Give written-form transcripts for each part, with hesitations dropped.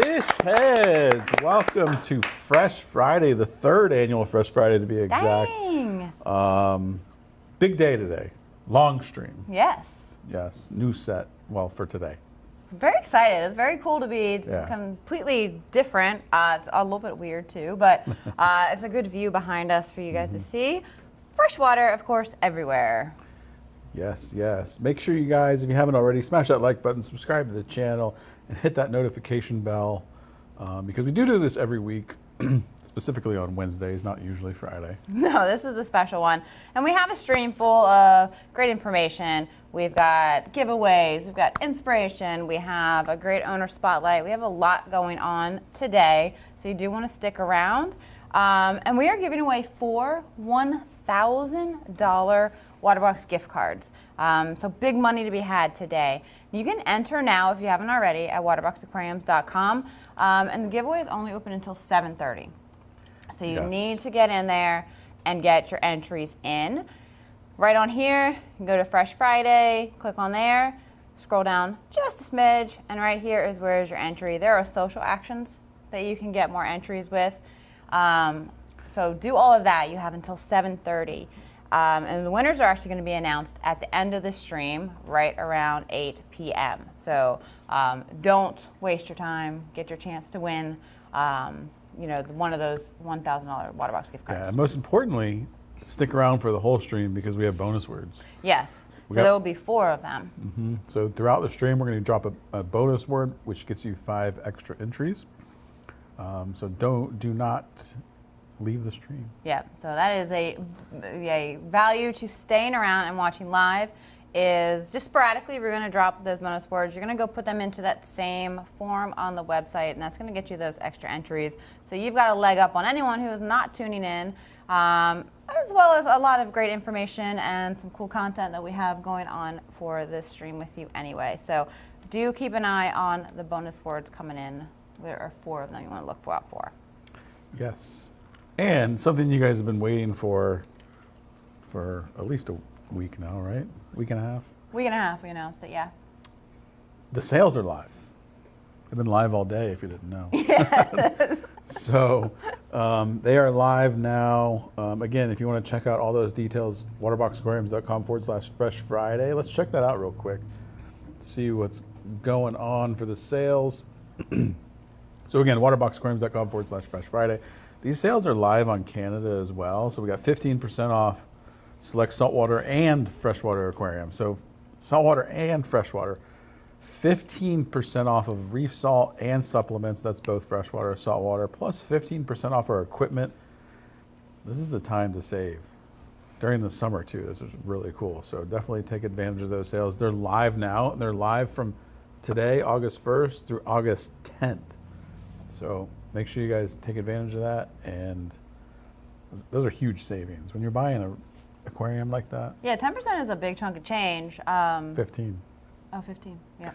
Fish heads, welcome to Fresh Friday, the third annual Fresh Friday to be exact. Dang. Big day today, long stream. Yes. Yes, new set, well, for today. Very excited. It's very cool to be completely different. It's a little bit weird too, but it's a good view behind us for you guys to see. Freshwater, of course, everywhere. Yes, yes. Make sure you guys, if you haven't already, smash that like button, subscribe to the channel, and hit that notification bell because we do this every week, specifically on Wednesdays, not usually Friday. No, this is a special one. And we have a stream full of great information. We've got giveaways, we've got inspiration, we have a great owner spotlight. We have a lot going on today, so you do want to stick around. And we are giving away 4 $1,000 Waterbox gift cards. So big money to be had today. You can enter now if you haven't already at waterboxaquariums.com. And the giveaway is only open until 7:30. So you need to get in there and get your entries in. Right on here, you can go to Fresh Friday, click on there, scroll down just a smidge, and right here is where is your entry. There are social actions that you can get more entries with. So do all of that. You have until 7:30. And the winners are actually going to be announced at the end of the stream, right around 8 p.m. So don't waste your time. Get your chance to win, one of those $1,000 Waterbox gift cards. Yeah, and most importantly, stick around for the whole stream because we have bonus words. Yes, so there will be 4 of them. So throughout the stream, we're going to drop a bonus word, which gets you 5 extra entries. So do not leave the stream. Yeah, so that is a value to staying around and watching live is just sporadically we're going to drop those bonus words. You're going to go put them into that same form on the website, and that's going to get you those extra entries. So you've got a leg up on anyone who is not tuning in, as well as a lot of great information and some cool content that we have going on for this stream with you anyway. So do keep an eye on the bonus words coming in. There are 4 of them you want to look out for. Yes. And something you guys have been waiting for at least a week now, right? Week and a half? Week and a half, we announced it, yeah. The sales are live. They've been live all day if you didn't know. Yes. So they are live now. Again, if you want to check out all those details, waterboxaquariums.com/Fresh Friday. Let's check that out real quick. See what's going on for the sales. So again, waterboxaquariums.com/Fresh Friday. These sales are live on Canada as well. So we got 15% off select saltwater and freshwater aquarium. So saltwater and freshwater. 15% off of reef salt and supplements. That's both freshwater and saltwater. Plus 15% off our equipment. This is the time to save. During the summer too. This is really cool. So definitely take advantage of those sales. They're live now. They're live from today, August 1st through August 10th. So make sure you guys take advantage of that, and those are huge savings. When you're buying an aquarium like that. Yeah, 10% is a big chunk of change. 15. Oh, 15, yeah.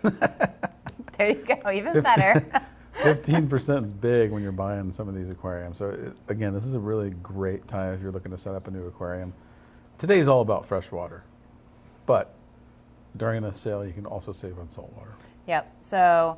There you go, even better. 15% is big when you're buying some of these aquariums. So again, this is a really great time if you're looking to set up a new aquarium. Today's all about freshwater, but during the sale, you can also save on saltwater. Yep, so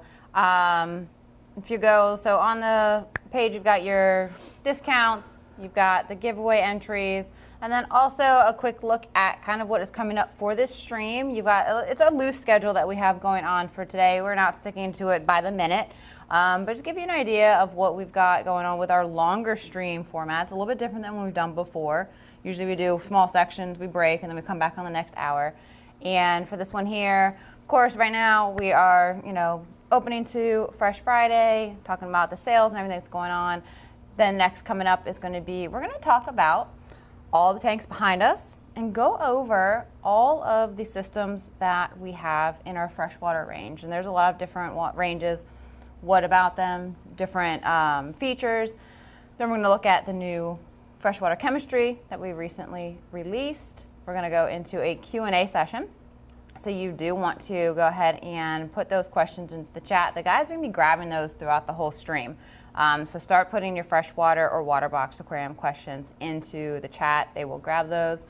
if you go, so on the page, you've got your discounts, you've got the giveaway entries, and then also a quick look at kind of what is coming up for this stream. You've got, it's a loose schedule that we have going on for today. We're not sticking to it by the minute, but just give you an idea of what we've got going on with our longer stream format. It's a little bit different than what we've done before. Usually we do small sections, we break, and then we come back on the next hour. And for this one here, of course, right now we are, opening to Fresh Friday, talking about the sales and everything that's going on. Then next coming up is going to be, we're going to talk about all the tanks behind us and go over all of the systems that we have in our freshwater range. And there's a lot of different ranges. What about them? Different features. Then we're going to look at the new freshwater chemistry that we recently released. We're going to go into a Q&A session. So you do want to go ahead and put those questions into the chat. The guys are going to be grabbing those throughout the whole stream. So start putting your freshwater or waterbox aquarium questions into the chat. They will grab those.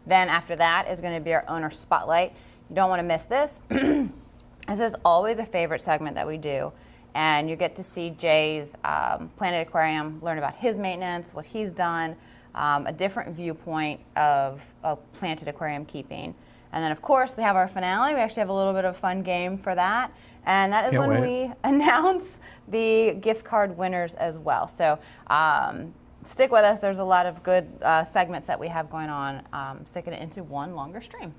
Then after that is going to be our owner spotlight. You don't want to miss this. This is always a favorite segment that we do. and you get to see Jay's planted aquarium, learn about his maintenance, what he's done, a different viewpoint of planted aquarium keeping. And then, of course, we have our finale. We actually have a little bit of a fun game for that. And that is Can't when wait. we announce the gift card winners as well. So stick with us. There's a lot of good segments that we have going on, sticking it into one longer stream.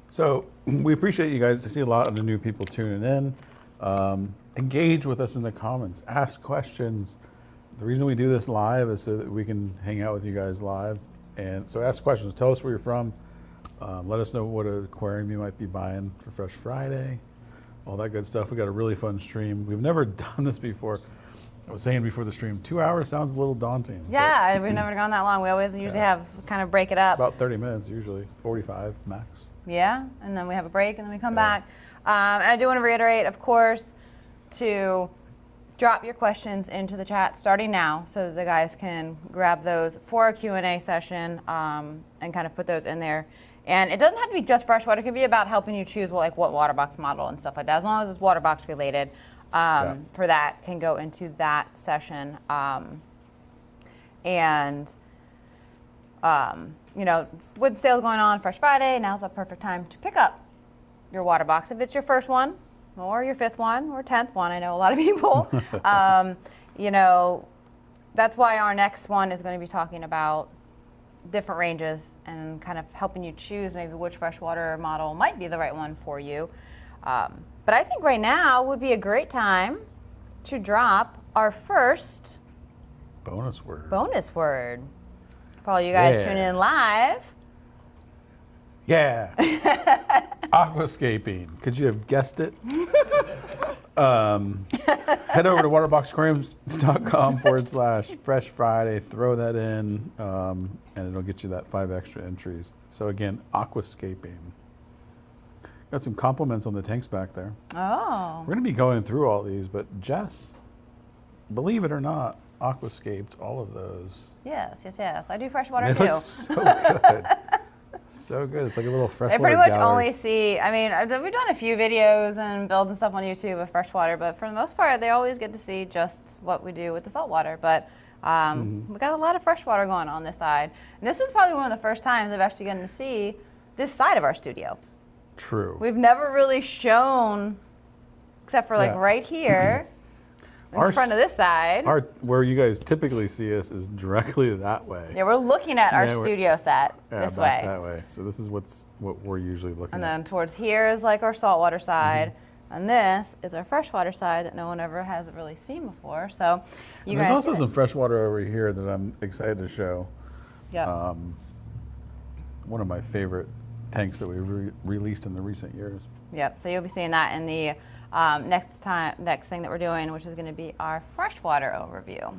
So we appreciate you guys. I see a lot of the new people tuning in. Engage with us in the comments. Ask questions. The reason we do this live is so that we can hang out with you guys live. And so ask questions. Tell us where you're from. Let us know what aquarium you might be buying for Fresh Friday. All that good stuff. We got a really fun stream. We've never done this before. I was saying before the stream, 2 hours sounds a little daunting. Yeah, we've never gone that long. We always usually have kind of break it up. About 30 minutes usually, 45 max. Yeah, and then we have a break and then we come back. And I do want to reiterate, of course, to drop your questions into the chat starting now so that the guys can grab those for our Q&A session and kind of put those in there. And it doesn't have to be just freshwater. It can be about helping you choose what Waterbox model and stuff like that. As long as it's Waterbox related, for that can go into that session. With sales going on Fresh Friday, now's a perfect time to pick up your Waterbox. If it's your first one, or your 5th one, or 10th one, I know a lot of people. That's why our next one is going to be talking about different ranges and kind of helping you choose maybe which freshwater model might be the right one for you. But I think right now would be a great time to drop our first Bonus word. For all you guys tuning in live. Yeah. Aquascaping. Could you have guessed it? Head over to waterboxaquariums.com/Fresh Friday. Throw that in, and it'll get you that 5 extra entries. So again, aquascaping. Got some compliments on the tanks back there. Oh. We're going to be going through all these, but Jess, believe it or not, aquascaped all of those. Yes. I do freshwater It too. looks so good. So good. It's like a little freshwater They pretty much gallery. only see, we've done a few videos and builds and stuff on YouTube of freshwater, but for the most part, they always get to see just what we do with the saltwater. But we got a lot of freshwater going on this side. And this is probably one of the first times I've actually gotten to see this side of our studio. True. We've never really shown, except for right here, in front of this side. Where you guys typically see us is directly that way. Yeah, we're looking at our studio set this way. That way. So this is what we're usually looking And at. then towards here is like our saltwater side. And this is our freshwater side that no one ever has really seen before. So you guys there's also get it. some freshwater over here that I'm excited to show. Yeah. One of my favorite tanks that we've released in the recent years. Yep. So you'll be seeing that in the next thing that we're doing, which is going to be our freshwater overview.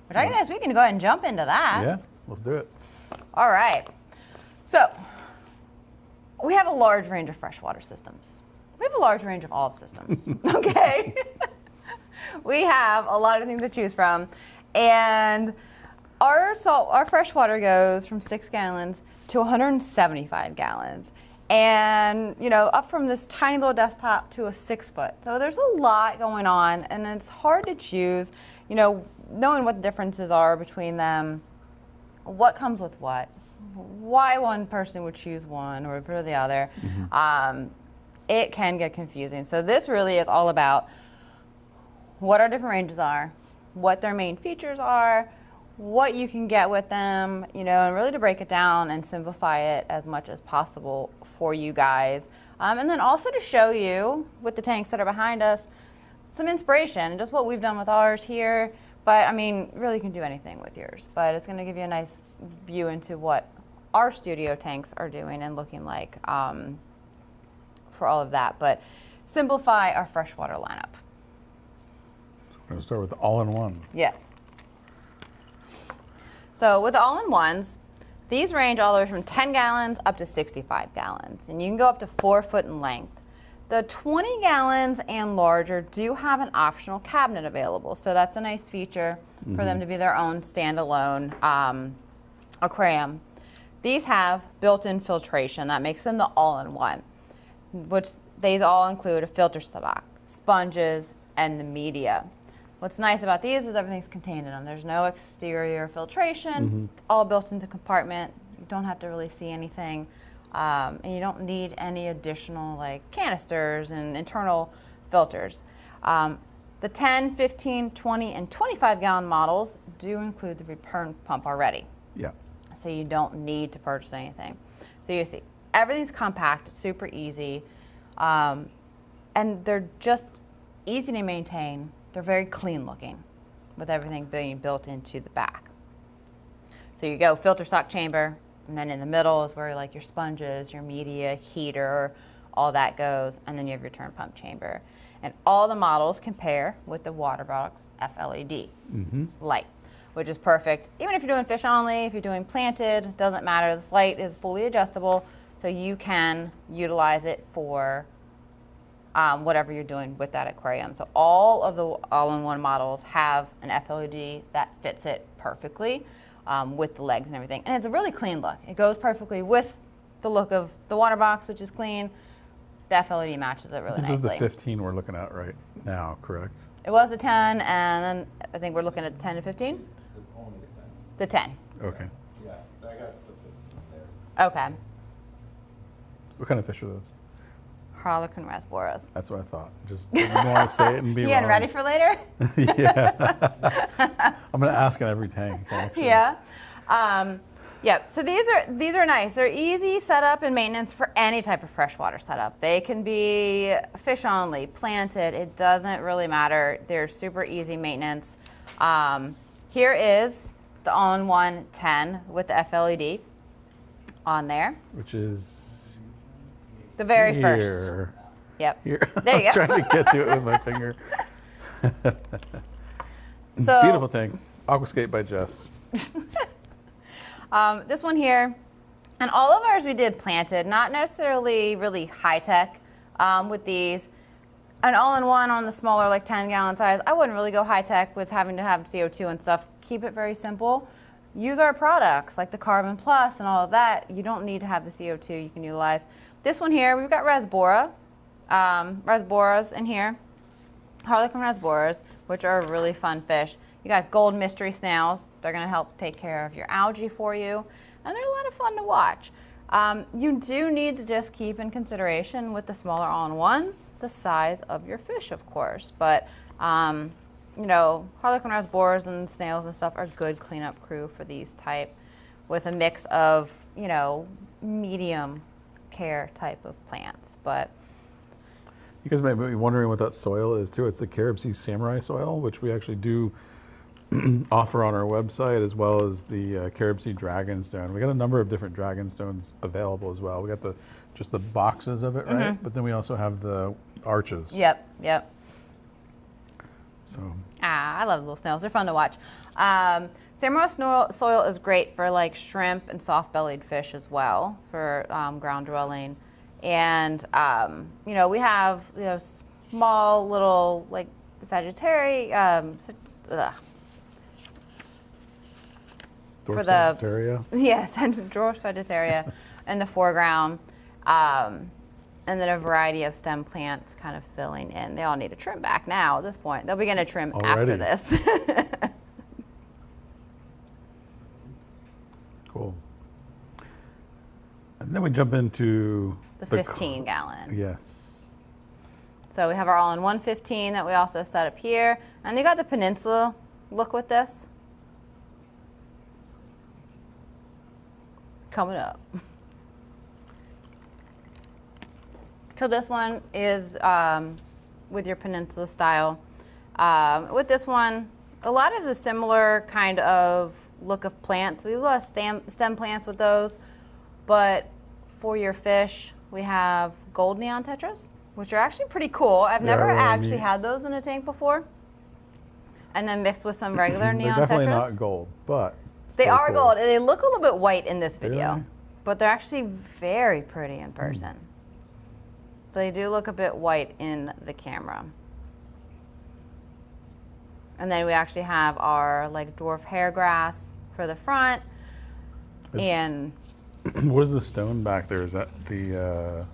Which I guess we can go ahead and jump into that. Yeah, let's do it. All right. So we have a large range of freshwater systems. We have a large range of all systems. Okay. We have a lot of things to choose from, and our freshwater goes from 6 gallons to 175 gallons. And, up from this tiny little desktop to a 6-foot. So there's a lot going on, and it's hard to choose, knowing what the differences are between them, what comes with what, why one person would choose one or for the other. It can get confusing. So this really is all about what our different ranges are, what their main features are, what you can get with them, and really to break it down and simplify it as much as possible for you guys. And then also to show you, with the tanks that are behind us, some inspiration, just what we've done with ours here. But, really you can do anything with yours. But it's going to give you a nice view into what our studio tanks are doing and looking like for all of that. But simplify our freshwater lineup. So we're going to start with the all-in-one. Yes. So with the all-in-ones, these range all the way from 10 gallons up to 65 gallons. And you can go up to 4 foot in length. The 20 gallons and larger do have an optional cabinet available. So that's a nice feature for them to be their own standalone aquarium. These have built-in filtration. That makes them the all-in-one, which they all include a filter sponges, and the media. What's nice about these is everything's contained in them. There's no exterior filtration. It's all built into compartment. You don't have to really see anything. And you don't need any additional like canisters and internal filters. The 10, 15, 20, and 25-gallon models do include the return pump already. Yeah. So you don't need to purchase anything. So you see, everything's compact, super easy, and they're just easy to maintain. They're very clean looking with everything being built into the back. So you go filter stock chamber, and then in the middle is where like your sponges, your media, heater, all that goes, and then you have your return pump chamber. And all the models compare with the Waterbox FLED light, which is perfect. Even if you're doing fish only, if you're doing planted, doesn't matter. This light is fully adjustable, so you can utilize it for whatever you're doing with that aquarium. So all of the all-in-one models have an FLED that fits it perfectly with the legs and everything. And it's a really clean look. It goes perfectly with the look of the water box, which is clean. The FLED matches it really nicely. This is the 15 we're looking at right now, correct? It was the 10, and then I think we're looking at the 10 to 15? Only The 10. Okay. Yeah, I got the 15 there. Okay. What kind of fish are those? Harlequin rasboras. That's what I thought. Just didn't want to say it and be You wrong. getting ready for later? Yeah. I'm going to ask in every tank, actually. Yeah. Yep. So these are nice. They're easy setup and maintenance for any type of freshwater setup. They can be fish only, planted. It doesn't really matter. They're super easy maintenance. Here is the all-in-one 10 with the FLED on there. Which is The very here. first. Yep. Here. There you go. I'm trying to get to it with my finger. So Beautiful tank. Aquascape by Jess. this one here, and all of ours we did planted, not necessarily really high tech with these. An all-in-one on the smaller, like 10-gallon size, I wouldn't really go high tech with having to have CO2 and stuff. Keep it very simple. Use our products like the Carbon Plus and all of that. You don't need to have the CO2 you can utilize. This one here, we've got Rasbora, Rasboras in here, Harlequin Rasboras, which are a really fun fish. You got gold mystery snails. They're going to help take care of your algae for you, and they're a lot of fun to watch. You do need to just keep in consideration with the smaller all-in-ones the size of your fish, of course. But you know, Harlequin Rasboras and snails and stuff are good cleanup crew for these type, with a mix of, you know, medium care type of plants. But You guys might be wondering what that soil is too. It's the Carib Sea Samurai soil, which we actually do offer on our website, as well as the Carib Sea Dragonstone. We got a number of different Dragonstones available as well. We got just the boxes of it, right? But then we also have the arches. yep. So I love little snails. They're fun to watch. Samurai soil is great for like shrimp and soft-bellied fish as well, for ground dwelling. And you know, we have, you know, small little like for the Sagittaria. yes, dwarf Sagittaria in the foreground, and then a variety of stem plants kind of filling in. They all need a trim back now at this point. They'll begin to trim after Already? this. Cool. And then we jump into the 15-gallon. Yes. So we have our all-in-one 15 that we also set up here, and you got the peninsula look with this coming up. So this one is with your peninsula style. With this one, a lot of the similar kind of look of plants. We use a lot of stem plants with those, but for your fish, we have gold neon tetras, which are actually pretty cool. I've never really actually neat. had those in a tank before. And then mixed with some regular neon They're definitely tetras. not gold, but They still are cool. gold. They look a little bit white in this video, Really? but they're actually very pretty in person. They do look a bit white in the camera. And then we actually have our like dwarf hairgrass for the front. It's- And What is the stone back there? Is that the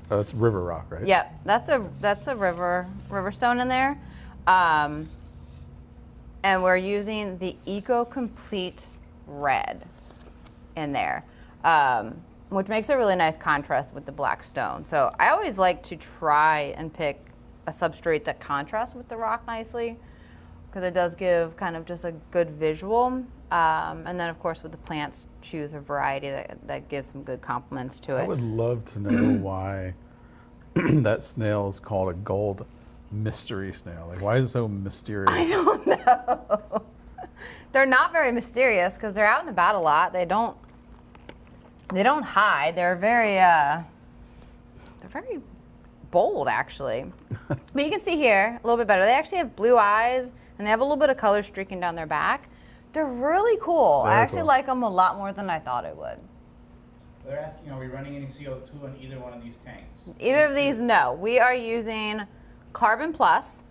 Oh, that's river rock, right? Yep, that's a river stone in there. And we're using the Eco Complete Red in there, which makes a really nice contrast with the black stone. So I always like to try and pick a substrate that contrasts with the rock nicely, because it does give kind of just a good visual. And then of course with the plants, choose a variety that gives some good complements to it. I would love to know why that snail is called a gold mystery snail. Like, why is it so mysterious? I don't know. They're not very mysterious because they're out and about a lot. They don't hide. They're very bold, actually. But you can see here a little bit better. They actually have blue eyes and they have a little bit of color streaking down their back. They're really cool. I actually like them a lot more than I thought I would. They're asking, are we running any CO2 in either one of these tanks? Either of these, no. We are using Carbon Plus,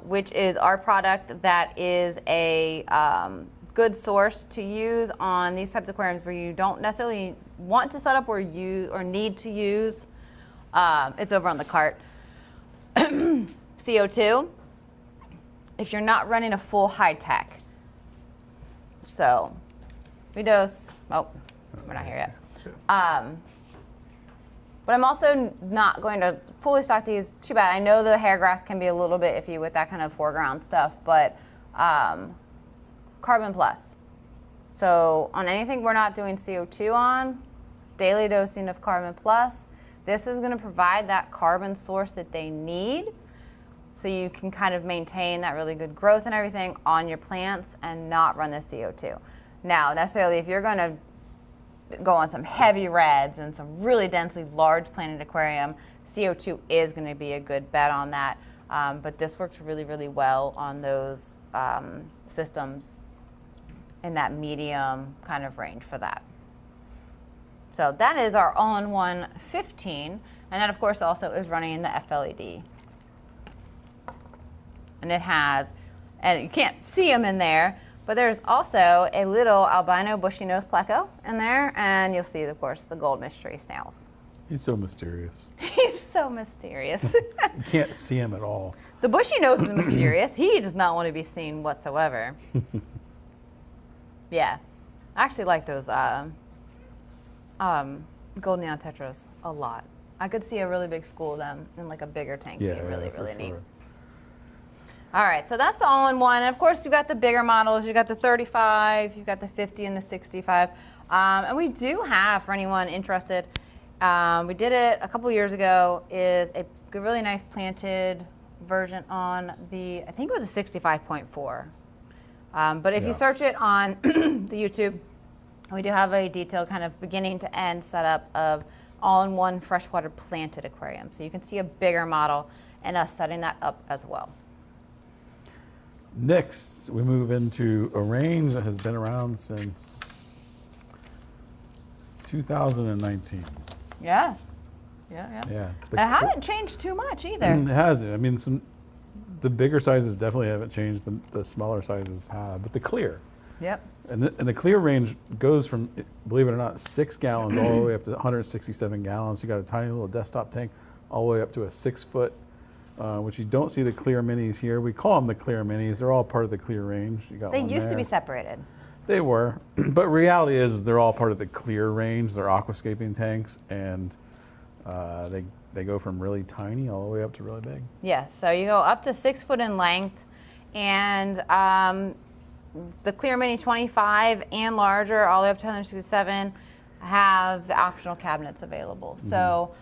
which is our product that is a good source to use on these types of aquariums where you don't necessarily want to set up or need to use. It's over on the cart. CO2, if you're not running a full high tech. So we dose, we're not here yet. But I'm also not going to fully stock these. Too bad. I know the hair grass can be a little bit iffy with that kind of foreground stuff, but Carbon Plus. So on anything we're not doing CO2 on, daily dosing of Carbon Plus, this is going to provide that carbon source that they need, so you can kind of maintain that really good growth and everything on your plants and not run the CO2. Now, necessarily, if you're going to go on some heavy reds and some really densely large planted aquarium, CO2 is going to be a good bet on that. But this works really, really well on those systems in that medium kind of range for that. So that is our all-in-one 15. And that, of course, also is running in the FLED. And it has, and you can't see them in there, but there's also a little albino bushy nose pleco in there, and you'll see, of course, the gold mystery snails. He's so mysterious. He's so mysterious. You can't see him at all. The bushy nose is mysterious. He does not want to be seen whatsoever. Yeah. I actually like those gold neon tetras a lot. I could see a really big school of them in like a bigger tank. Yeah, being really, for really neat. sure. All right, so that's the all-in-one. And of course, you've got the bigger models. You've got the 35, you've got the 50 and the 65. And we do have, for anyone interested, we did it a couple years ago, is a really nice planted version on the, I think it was a 65.4. But if you search it on the YouTube, we do have a detailed kind of beginning to end setup of all-in-one freshwater planted aquarium. So you can see a bigger model and us setting that up as well. Next, we move into a range that has been around since 2019. Yes. Yeah. Yeah. It hasn't changed too much either. It hasn't. I mean, the bigger sizes definitely haven't changed. The smaller sizes have, but the clear. Yep. And the clear range goes from, believe it or not, 6 gallons all the way up to 167 gallons. You got a tiny little desktop tank all the way up to a 6 foot. Which you don't see the clear minis here. We call them the clear minis. They're all part of the clear range. You got They one used to there. be separated. They were, but reality is they're all part of the clear range. They're aquascaping tanks, and they go from really tiny all the way up to really big. Yes, so you go up to 6 foot in length, and the Clear Mini 25 and larger, all the way up to 167, have the optional cabinets available. Mm-hmm. So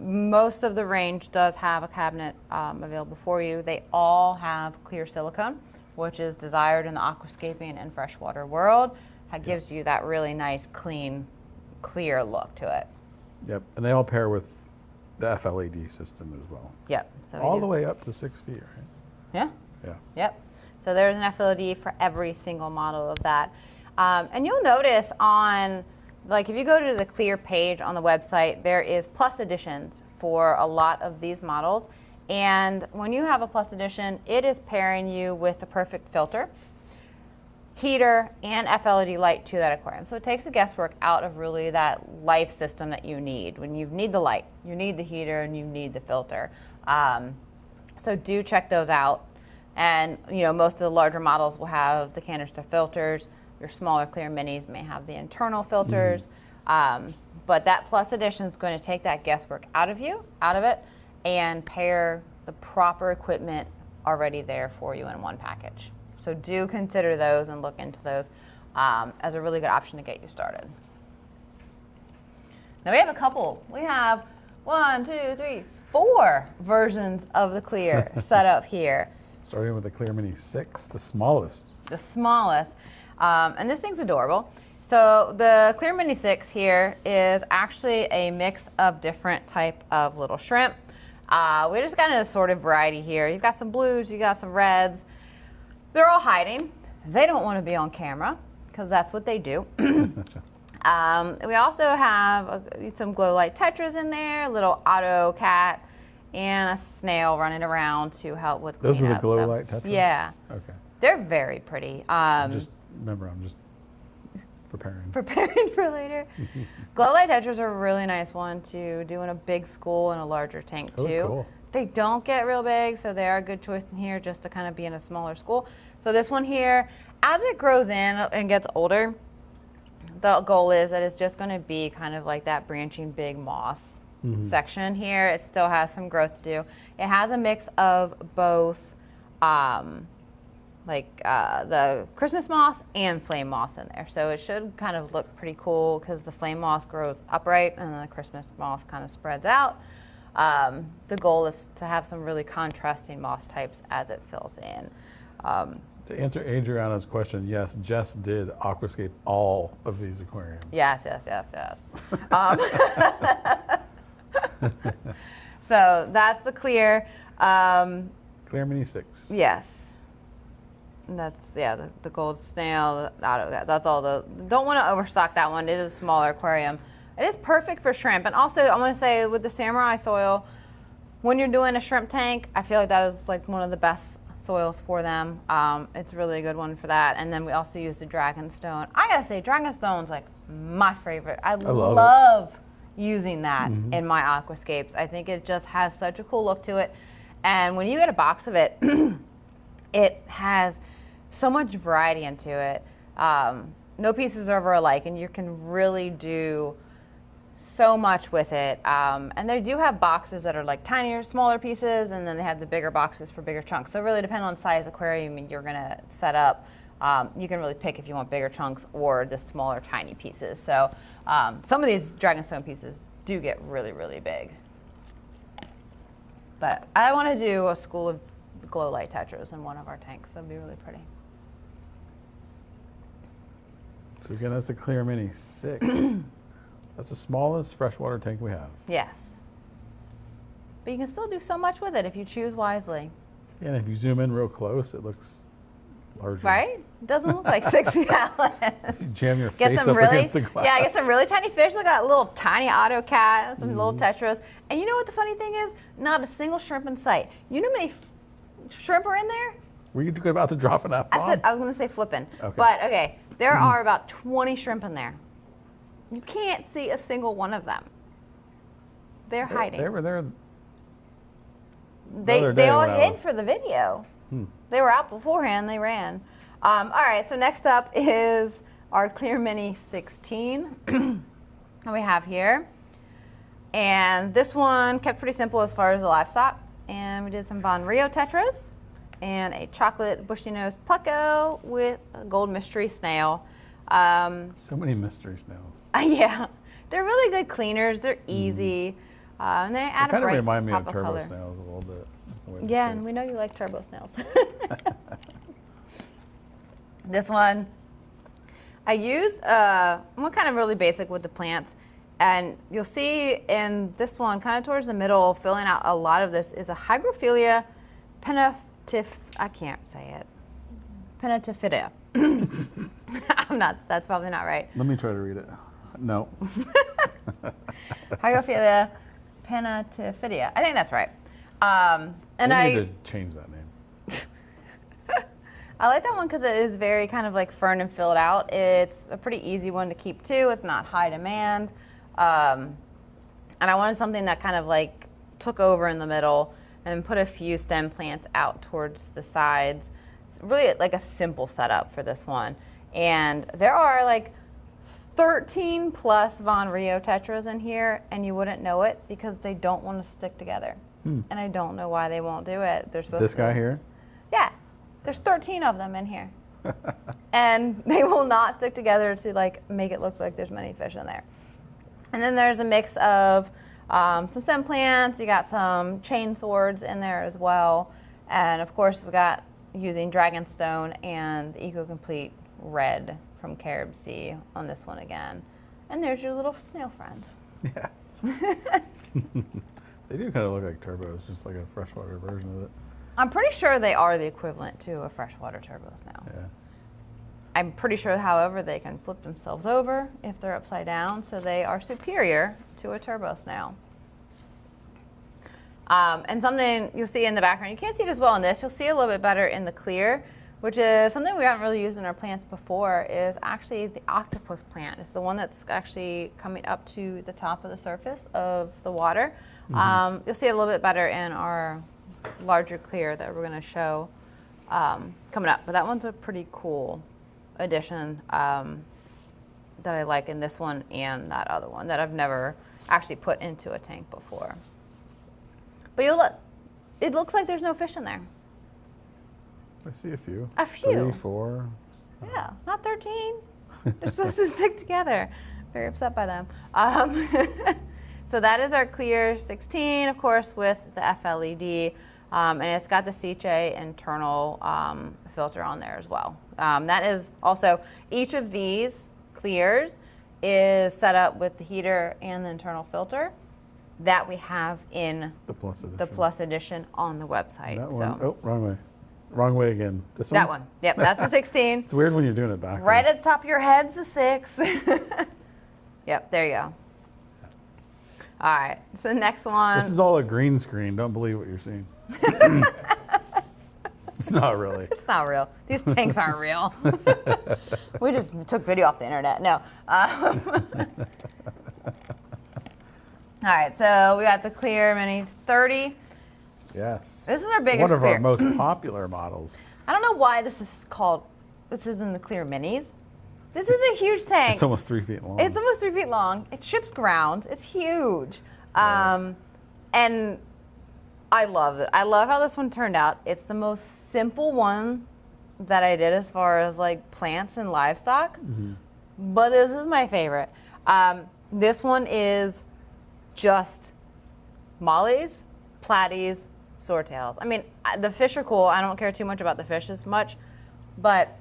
most of the range does have a cabinet available for you. They all have clear silicone, which is desired in the aquascaping and freshwater world. That gives you that really nice, clean, clear look to it. Yep, and they all pair with the FLED system as well. Yep. So all the way up to 6 feet, right? Yeah. Yeah. Yep. So there's an FLED for every single model of that. And you'll notice on, like if you go to the Clear page on the website, there is plus editions for a lot of these models. And when you have a plus edition, it is pairing you with the perfect filter. heater, and FLED light to that aquarium. So it takes the guesswork out of really that life system that you need. When you need the light, you need the heater, and you need the filter. So do check those out. And most of the larger models will have the canister filters. Your smaller clear minis may have the internal filters. But that Plus Edition is going to take that guesswork out of it, and pair the proper equipment already there for you in one package. So do consider those and look into those as a really good option to get you started. Now we have a couple. We have 1, 2, 3, 4 versions of the Clear set up here. Starting with the Clear Mini 6, the smallest. The smallest. And this thing's adorable. So the Clear Mini 6 here is actually a mix of different type of little shrimp. We just got an assorted variety here. You've got some blues, you got some reds. They're all hiding. They don't want to be on camera because that's what they do. We also have some glow light tetras in there, a little auto cat, and a snail running around to help with cleanup. Those are the glow light tetras? Yeah. Okay. They're very pretty. I'm just preparing. Preparing for later. Glow light tetras are a really nice one to do in a big school and a larger tank too. Cool. They don't get real big, so they are a good choice in here just to kind of be in a smaller school. So this one here, as it grows in and gets older, the goal is that it's just going to be kind of like that branching big moss section here. It still has some growth to do. It has a mix of both the Christmas moss and flame moss in there. So it should kind of look pretty cool because the flame moss grows upright and then the Christmas moss kind of spreads out. The goal is to have some really contrasting moss types as it fills in. To answer Adriana's question, yes, Jess did aquascape all of these aquariums. Yes. So that's the Clear. Clear Mini 6. Yes. That's, the gold snail, that's all don't want to overstock that one. It is a smaller aquarium. It is perfect for shrimp. And also, I want to say with the Samurai soil, when you're doing a shrimp tank, I feel like that is like one of the best soils for them. It's really a good one for that. And then we also use the Dragonstone. I gotta say, Dragonstone's like my favorite. I love using that in my aquascapes. I think it just has such a cool look to it. And when you get a box of it, it has so much variety into it. No pieces are ever alike, and you can really do so much with it. And they do have boxes that are like tinier, smaller pieces, and then they have the bigger boxes for bigger chunks. So it really depends on size aquarium you're gonna set up. You can really pick if you want bigger chunks or the smaller, tiny pieces. So some of these Dragonstone pieces do get really, really big. But I want to do a school of glow light tetras in one of our tanks. That'd be really pretty. So again, that's a Clear Mini 6. That's the smallest freshwater tank we have. Yes. But you can still do so much with it if you choose wisely. Yeah, and if you zoom in real close, it looks larger. Right? It doesn't look like 6 gallons. If you jam your Get face some up really, against the glass. yeah, get some really tiny fish. Look at that little tiny auto cat, some little tetras. And you know what the funny thing is? Not a single shrimp in sight. You know how many shrimp are in there? Were you about to drop an F-bomb? I was going to say flipping. Okay. But okay, there are about 20 shrimp in there. You can't see a single one of them. They're hiding. They were there. They all hid for the video. They were out beforehand. They ran. All right. So next up is our Clear Mini 16 that we have here, and this one kept pretty simple as far as the livestock. And we did some Von Rio tetras and a chocolate bushy-nosed pucko with a gold mystery snail. So many mystery snails. Yeah, they're really good cleaners. They're easy, and they add a kind of bright remind me pop of turbo color. snails a little bit. the way they Yeah, fit. and we know you like turbo snails. This one, I used, I'm kind of really basic with the plants, and you'll see in this one, kind of towards the middle, filling out a lot of this is a Hygrophila I can't say it. Pennatifida. That's probably not right. Let me try to read it. No. Hygrophila pennatifida. I think that's right. And we I need to change that name. I like that one because it is very kind of like fern and filled out. It's a pretty easy one to keep too. It's not high demand. And I wanted something that kind of like took over in the middle and put a few stem plants out towards the sides. It's really like a simple setup for this one. And there are like 13 plus Von Rio tetras in here, and you wouldn't know it because they don't want to stick together. And I don't know why they won't do it. They're supposed This to. guy here? Yeah, there's 13 of them in here. And they will not stick together to like make it look like there's many fish in there. And then there's a mix of some stem plants. You got some chain swords in there as well. And of course we got using Dragonstone and the Eco Complete Red from Carib Sea on this one again. And there's your little snail friend. Yeah. They do kind of look like turbos, just like a freshwater version of it. I'm pretty sure they are the equivalent to a freshwater turbo snail. Yeah. I'm pretty sure, however, they can flip themselves over if they're upside down, so they are superior to a turbo snail. And something you'll see in the background, you can't see it as well in this, you'll see a little bit better in the clear, which is something we haven't really used in our plants before, is actually the octopus plant. It's the one that's actually coming up to the top of the surface of the water. You'll see it a little bit better in our larger clear that we're going to show coming up. But that one's a pretty cool addition that I like in this one and that other one that I've never actually put into a tank before. But you'll look, it looks like there's no fish in there. I see a few. A few. 3, 4. Yeah, not 13. They're supposed to stick together. Very upset by them. So that is our clear 16, of course, with the FLED. And it's got the Ciche internal filter on there as well. That is also, each of these clears is set up with the heater and the internal filter that we have in The Plus edition. the Plus edition on the website. That so one. Oh, wrong way. Wrong way again. This one? that one. Yep, that's the 16. It's weird when you're doing it backwards. Right at the top of your head's a 6. Yep, there you go. All right, so the next one. This is all a green screen. Don't believe what you're seeing. It's not really. It's not real. These tanks aren't real. We just took video off the internet. No. All right, so we got the Clear Mini 30. Yes. This is our biggest One of clear. our most popular models. I don't know why this is in the Clear Minis. This is a huge tank. It's almost 3 feet long. It's almost 3 feet long. It ships ground. It's huge. Right. And I love it. I love how this one turned out. It's the most simple one that I did as far as like plants and livestock. But this is my favorite. This one is just mollies, platies, swordtails. I mean, the fish are cool. I don't care too much about the fish as much, but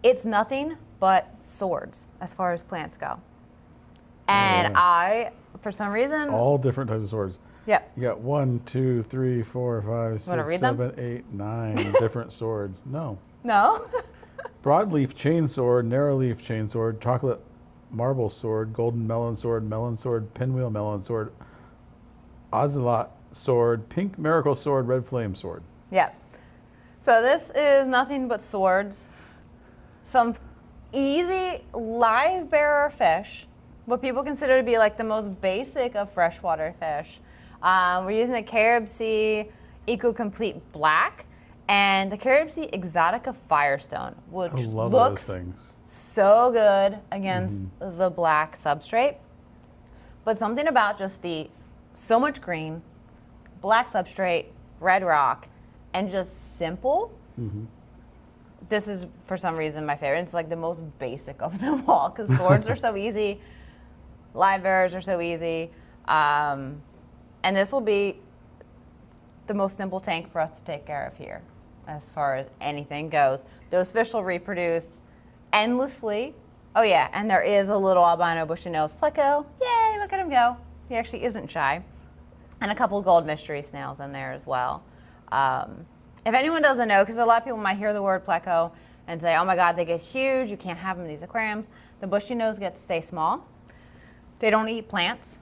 it's nothing but swords as far as plants go. And Yeah. I, for some reason, All different types of swords. yep. You got 1, 2, 3, 4, 5, wanna 6, read them? 7, 8, 9 different swords. No. No? Broadleaf chainsword, narrowleaf chainsword, chocolate marble sword, golden melon sword, pinwheel melon sword, ocelot sword, pink miracle sword, red flame sword. Yep. So this is nothing but swords. Some easy live bearer fish, what people consider to be like the most basic of freshwater fish. We're using the Carib Sea Eco Complete Black and the Carib Sea Exotica Firestone, which I love looks those things. so good against the black substrate. But something about just the so much green, black substrate, red rock, and just simple. This is for some reason my favorite. It's like the most basic of them all because swords are so easy, live bearers are so easy, and this will be the most simple tank for us to take care of here as far as anything goes. Those fish will reproduce endlessly. Oh yeah, and there is a little albino bushy nose pleco. Yay, look at him go. He actually isn't shy. And a couple gold mystery snails in there as well. If anyone doesn't know, because a lot of people might hear the word pleco and say, oh my God, they get huge, you can't have them in these aquariums. The bushy nose get to stay small. They don't eat plants.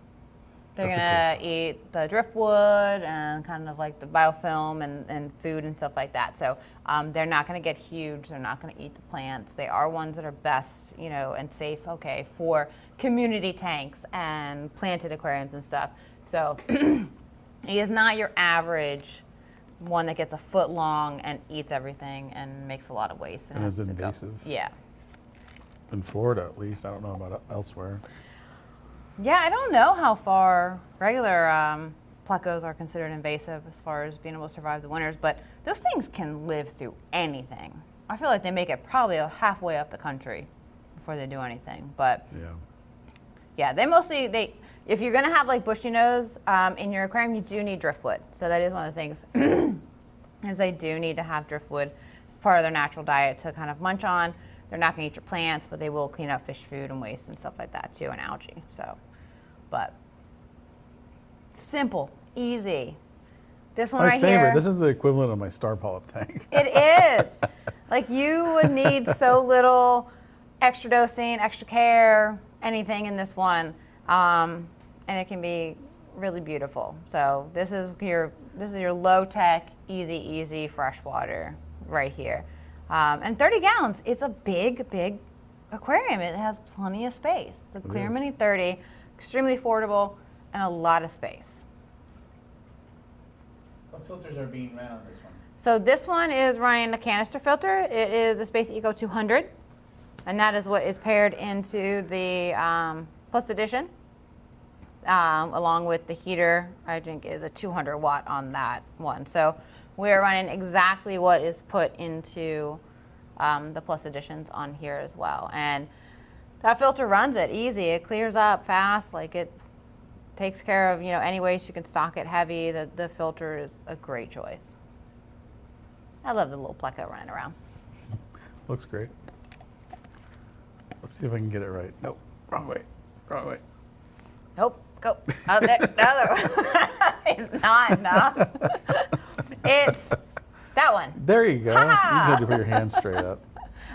They're That's going a to eat the driftwood and kind of like the biofilm and food and stuff like that. So they're not going to get huge. They're not going to eat the plants. They are ones that are best, you know, and safe, okay, for community tanks and planted aquariums and stuff. So he is not your average one that gets a foot long and eats everything and makes a lot of waste. And is has to go. invasive. Yeah. In Florida, at least. I don't know about elsewhere. Yeah, I don't know how far regular plecos are considered invasive as far as being able to survive the winters, but those things can live through anything. I feel like they make it probably halfway up the country before they do anything. But yeah, if you're gonna have like bushy nose in your aquarium, you do need driftwood. So that is one of the things, is they do need to have driftwood as part of their natural diet to kind of munch on. They're not gonna eat your plants, but they will clean up fish food and waste and stuff like that too, and algae. So, but simple, easy. This one My right favorite. here. This is the equivalent of my star polyp tank. It is. Like you would need so little extra dosing, extra care, anything in this one, and it can be really beautiful. So this is your low tech, easy freshwater right here. And 30 gallons, it's a big aquarium. It has plenty of space. The Clear Mini 30, extremely affordable and a lot of space. What filters are being ran on this one? So this one is running a canister filter. It is a Space Eco 200, and that is what is paired into the Plus Edition, along with the heater. I think is a 200 watt on that one. So we're running exactly what is put into the Plus Editions on here as well. And that filter runs it easy. It clears up fast. Like it takes care of, you know, any ways you can stock it heavy. The filter is a great choice. I love the little pleco running around. Looks great. Let's see if I can get it right. Nope, wrong way. Nope, go. Oh, there, the other one. It's not, no. It's that one. There you go. You just Ha-ha! had to put your hand straight up.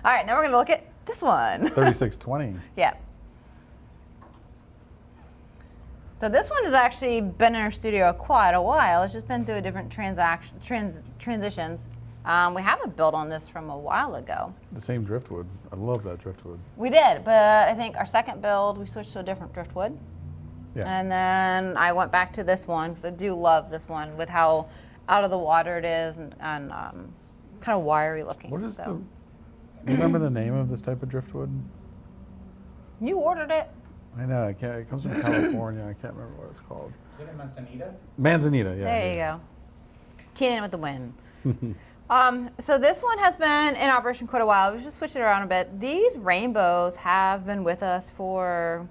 All right, now we're gonna look at this one. 3620. Yeah. So this one has actually been in our studio quite a while. It's just been through a different transitions. We have a build on this from a while ago. The same driftwood. I love that driftwood. We did, but I think our second build, we switched to a different driftwood. Yeah. And then I went back to this one because I do love this one with how out of the water it is and kind of wiry looking. What is so. do you remember the name of this type of driftwood? You ordered it. I know, I can't. It comes from California. I can't remember what it's called. Is it a manzanita? Manzanita, yeah. There you go. Keenan with the wind. So this one has been in operation quite a while. We've just switched it around a bit. These rainbows have been with us for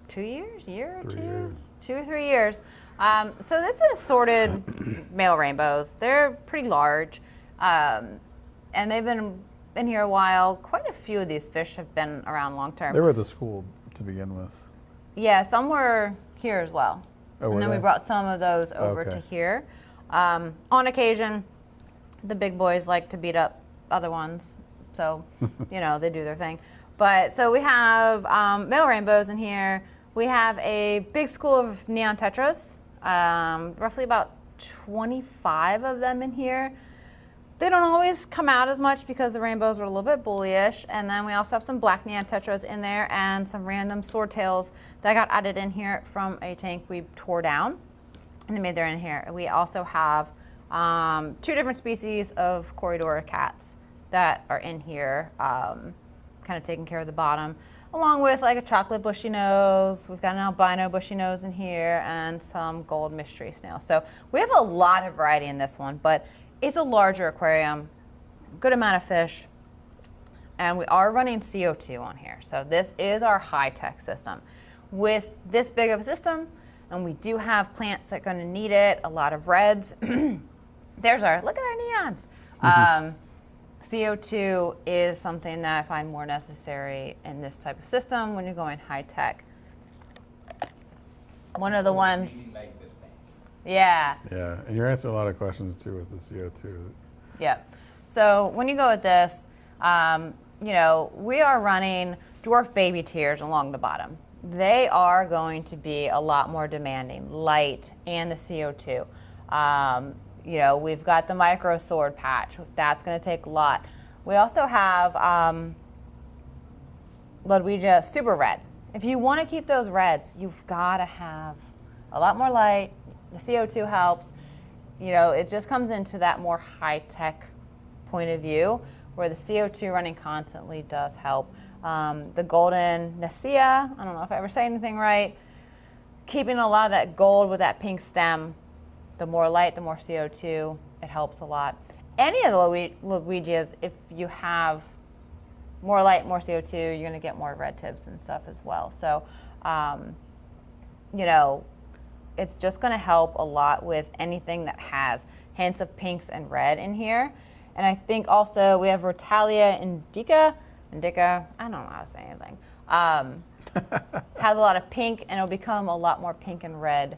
2 years, year or 3 two? years. 2 or 3 years. So this is sorted male rainbows. They're pretty large, and they've been in here a while. Quite a few of these fish have been around long term. They were at the school to begin with. Yeah, some were here as well. Oh, and were then we they? brought some of those over Okay. to here. On occasion, the big boys like to beat up other ones. So, you know, they do their thing. But so we have male rainbows in here. We have a big school of neon tetras, roughly about 25 of them in here. They don't always come out as much because the rainbows are a little bit bullyish. And then we also have some black neon tetras in there and some random swordtails that got added in here from a tank we tore down and they made their in here. We also have 2 different species of corridor cats that are in here, kind of taking care of the bottom, along with like a chocolate bushy nose. We've got an albino bushy nose in here and some gold mystery snail. So we have a lot of variety in this one, but it's a larger aquarium, good amount of fish, and we are running CO2 on here. So this is our high-tech system. With this big of a system, and we do have plants that are going to need it, a lot of reds. Look at our neons. CO2 is something that I find more necessary in this type of system when you're going high-tech. One of the ones, I really like this thing. yeah. Yeah, and you're answering a lot of questions too with the CO2. Yep. So when you go with this, you know, we are running dwarf baby tiers along the bottom. they are going to be a lot more demanding, light and the CO2. You know, we've got the micro sword patch. That's going to take a lot. We also have Ludwigia Super Red. If you want to keep those reds, you've got to have a lot more light. The CO2 helps. You know, it just comes into that more high-tech point of view where the CO2 running constantly does help. The golden Nicia, I don't know if I ever say anything right, keeping a lot of that gold with that pink stem. The more light, the more CO2, it helps a lot. Any of the Ludwigias, if you have more light, more CO2, you're going to get more red tips and stuff as well. So, you know, it's just going to help a lot with anything that has hints of pinks and red in here. And I think also we have Rotalia indica, I don't know how to say anything, has a lot of pink, and it'll become a lot more pink and red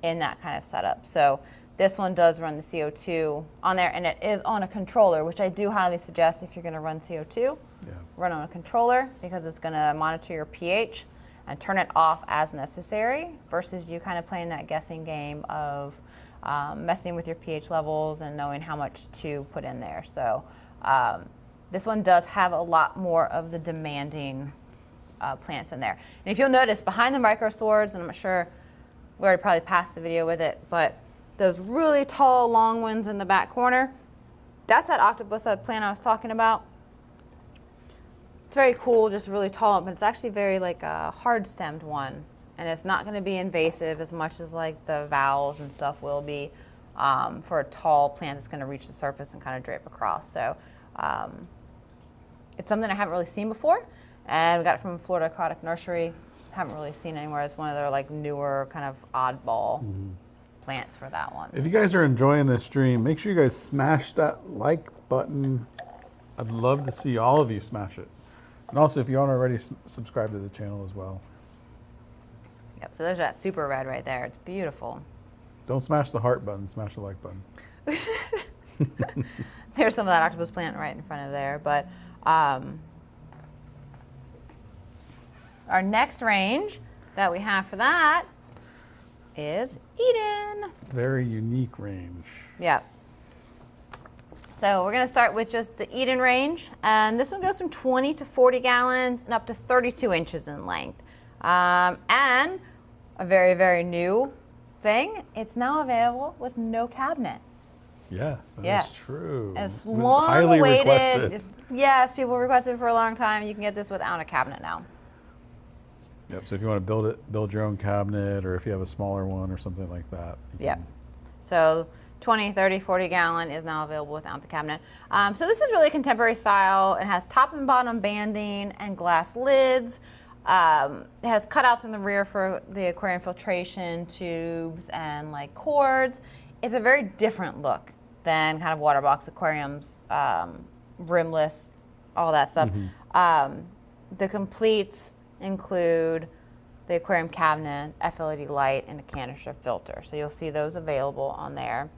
in that kind of setup. So this one does run the CO2 on there, and it is on a controller, which I do highly suggest if you're going to run CO2, run on a controller, because it's going to monitor your pH and turn it off as necessary versus you kind of playing that guessing game of messing with your pH levels and knowing how much to put in there. So this one does have a lot more of the demanding plants in there. And if you'll notice, behind the micro swords, and I'm sure we already probably passed the video with it, but those really tall, long ones in the back corner, that's that octopus plant I was talking about. It's very cool, just really tall, but it's actually very like a hard-stemmed one. And it's not going to be invasive as much as like the vowels and stuff will be for a tall plant that's going to reach the surface and kind of drape across. So it's something I haven't really seen before. And we got it from Florida Aquatic Nursery. Haven't really seen anywhere. It's one of their like newer kind of oddball plants for that one. If you guys are enjoying this stream, make sure you guys smash that like button. I'd love to see all of you smash it. And also, if you aren't already, subscribe to the channel as well. Yep, so there's that super red right there. It's beautiful. Don't smash the heart button, smash the like button. There's some of that octopus plant right in front of there. But our next range that we have for that is Eden. Very unique range. Yep. So we're going to start with just the Eden range. And this one goes from 20 to 40 gallons and up to 32 inches in length. And a very, very new thing, it's now available with no cabinet. Yes, that is true. It's long highly awaited. requested. Yes, people requested it for a long time. You can get this without a cabinet now. Yep, so if you want to build your own cabinet, or if you have a smaller one or something like that. Yep. So 20, 30, 40 gallon is now available without the cabinet. So this is really contemporary style. It has top and bottom banding and glass lids. It has cutouts in the rear for the aquarium filtration tubes and like cords. It's a very different look than kind of Waterbox Aquariums, rimless, all that stuff. The completes include the aquarium cabinet, FLED light, and a canister filter. So you'll see those available on there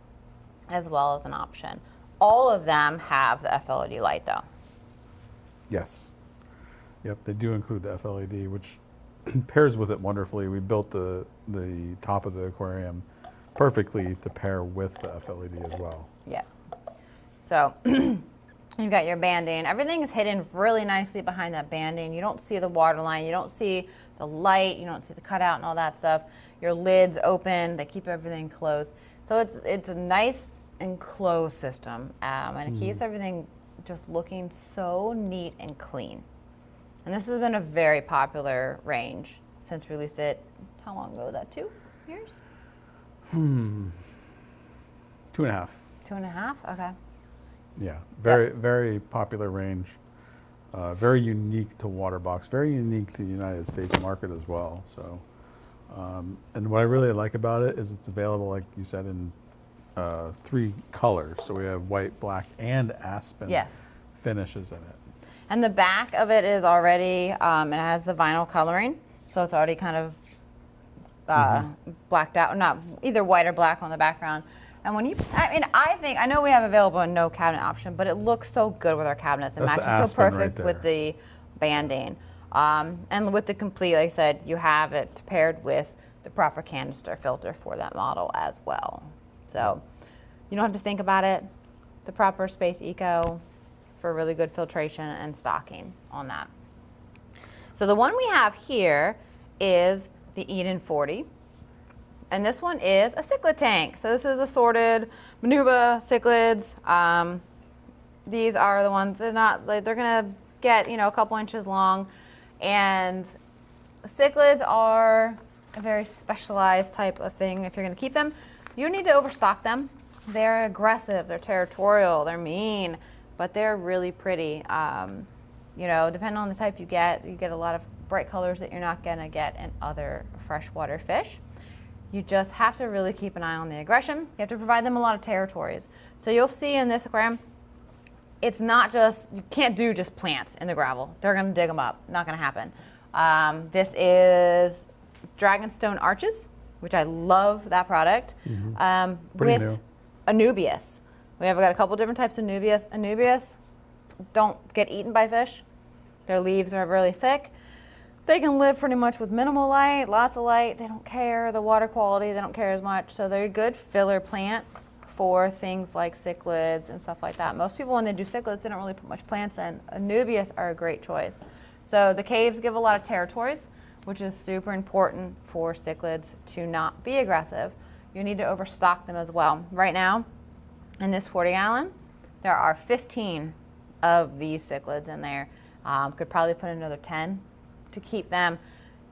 as well as an option. All of them have the FLED light though. Yes. Yep, they do include the FLED, which pairs with it wonderfully. We built the top of the aquarium perfectly to pair with the FLED as well. Yeah. So you've got your banding. Everything is hidden really nicely behind that banding. You don't see the water line. You don't see the light. You don't see the cutout and all that stuff. Your lid's open. They keep everything closed. So it's a nice enclosed system, and it keeps everything just looking so neat and clean. And this has been a very popular range since we released it. How long ago was that? 2 years? 2.5. 2.5? Okay. Yeah, very popular range. Very unique to Waterbox. Very unique to the United States market as well. So, and what I really like about it is it's available, like you said, in 3 colors. So we have white, black, and aspen finishes in it. And the back of it is already, it has the vinyl coloring, so it's already kind of blacked out, not either white or black on the background. And when you, I know we have available a no cabinet option, but it looks so good with our cabinets. It matches so perfect with the banding. And with the complete, like I said, you have it paired with the proper canister filter for that model as well. So you don't have to think about it. The proper Space Eco for really good filtration and stocking on that. So the one we have here is the Eden 40. And this one is a cichlid tank. So this is assorted Manuba cichlids. These are the ones that they're gonna get, a couple inches long. And cichlids are a very specialized type of thing. If you're gonna keep them, you need to overstock them. They're aggressive, they're territorial, they're mean, but they're really pretty. Depending on the type you get a lot of bright colors that you're not gonna get in other freshwater fish. You just have to really keep an eye on the aggression. You have to provide them a lot of territories. So you'll see in this aquarium, it's not just, you can't do just plants in the gravel. They're gonna dig them up, not gonna happen. This is Dragonstone Arches, which I love that product. Pretty with new. Anubias. We have got a couple different types of Anubias. Anubias don't get eaten by fish. Their leaves are really thick. They can live pretty much with minimal light, lots of light. They don't care the water quality. They don't care as much. So they're a good filler plant for things like cichlids and stuff like that. Most people, when they do cichlids, they don't really put much plants in. Anubias are a great choice. So the caves give a lot of territories, which is super important for cichlids to not be aggressive. You need to overstock them as well. Right now, in this 40-gallon, there are 15 of these cichlids in there. Could probably put another 10 to keep them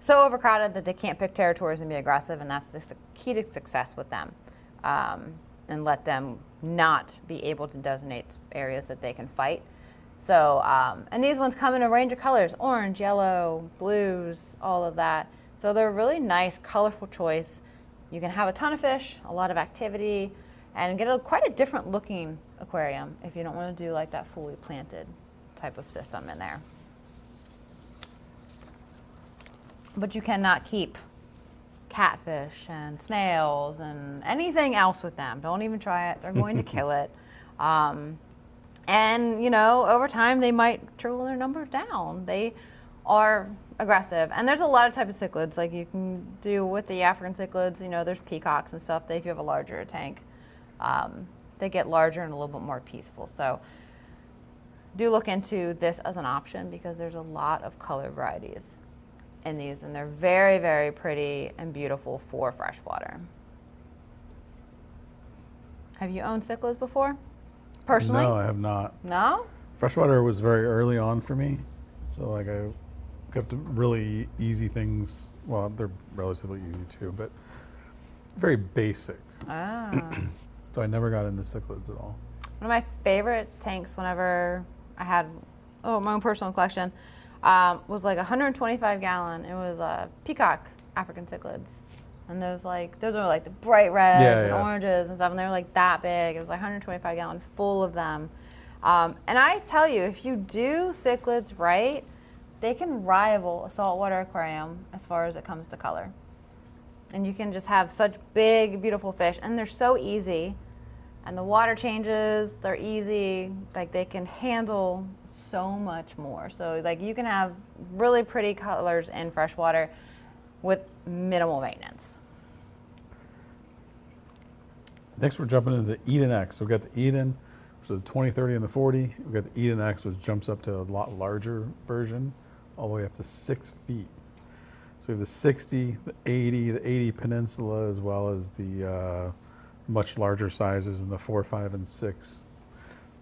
so overcrowded that they can't pick territories and be aggressive, and that's the key to success with them. And let them not be able to designate areas that they can fight. So, and these ones come in a range of colors, orange, yellow, blues, all of that. So they're a really nice, colorful choice. You can have a ton of fish, a lot of activity, and get quite a different looking aquarium if you don't want to do like that fully planted type of system in there. But you cannot keep catfish and snails and anything else with them. Don't even try it. They're going to kill it. And, over time, they might trickle their numbers down. They are aggressive. And there's a lot of types of cichlids, like you can do with the African cichlids. There's peacocks and stuff. If you have a larger tank, they get larger and a little bit more peaceful. So do look into this as an option because there's a lot of color varieties in these, and they're very, very pretty and beautiful for freshwater. Have you owned cichlids before, personally? No, I have not. No? Freshwater was very early on for me, so I kept really easy things. Well, they're relatively easy too, but very basic. So I never got into cichlids at all. One of my favorite tanks whenever I had my own personal collection was like 125 gallon. It was peacock African cichlids. And those are like the bright reds and oranges and stuff, and they were like that big. It was like 125 gallon full of them. And I tell you, if you do cichlids right, they can rival a saltwater aquarium as far as it comes to color. And you can just have such big, beautiful fish, and they're so easy. And the water changes, they're easy, like they can handle so much more. So like you can have really pretty colors in freshwater with minimal maintenance. Next we're jumping into the Eden X. So we've got the Eden, which is the 20, 30, and the 40. We've got the Eden X, which jumps up to a lot larger version, all the way up to 6 feet. So we have the 60, the 80 Peninsula, as well as the much larger sizes in the 4, 5, and 6.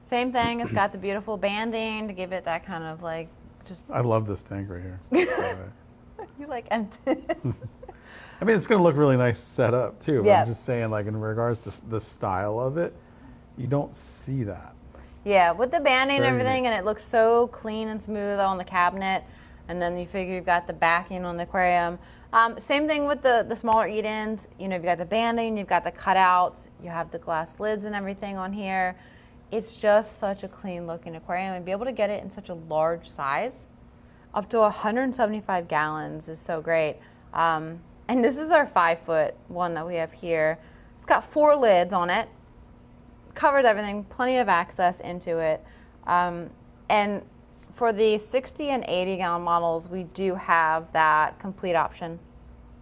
Same thing, it's got the beautiful banding to give it that kind of like just... I love this tank right here. By the way. You like empty. I mean, it's going to look really nice set up too, but Yeah. I'm just saying, like, in regards to the style of it, you don't see that. Yeah, with the banding and very everything, unique. and it looks so clean and smooth on the cabinet, and then you figure you've got the backing on the aquarium. Same thing with the smaller Edens. You've got the banding, you've got the cutouts, you have the glass lids and everything on here. It's just such a clean looking aquarium, and be able to get it in such a large size, up to 175 gallons is so great. And this is our 5-foot one that we have here. It's got 4 lids on it, covers everything, plenty of access into it. And for the 60 and 80 gallon models, we do have that complete option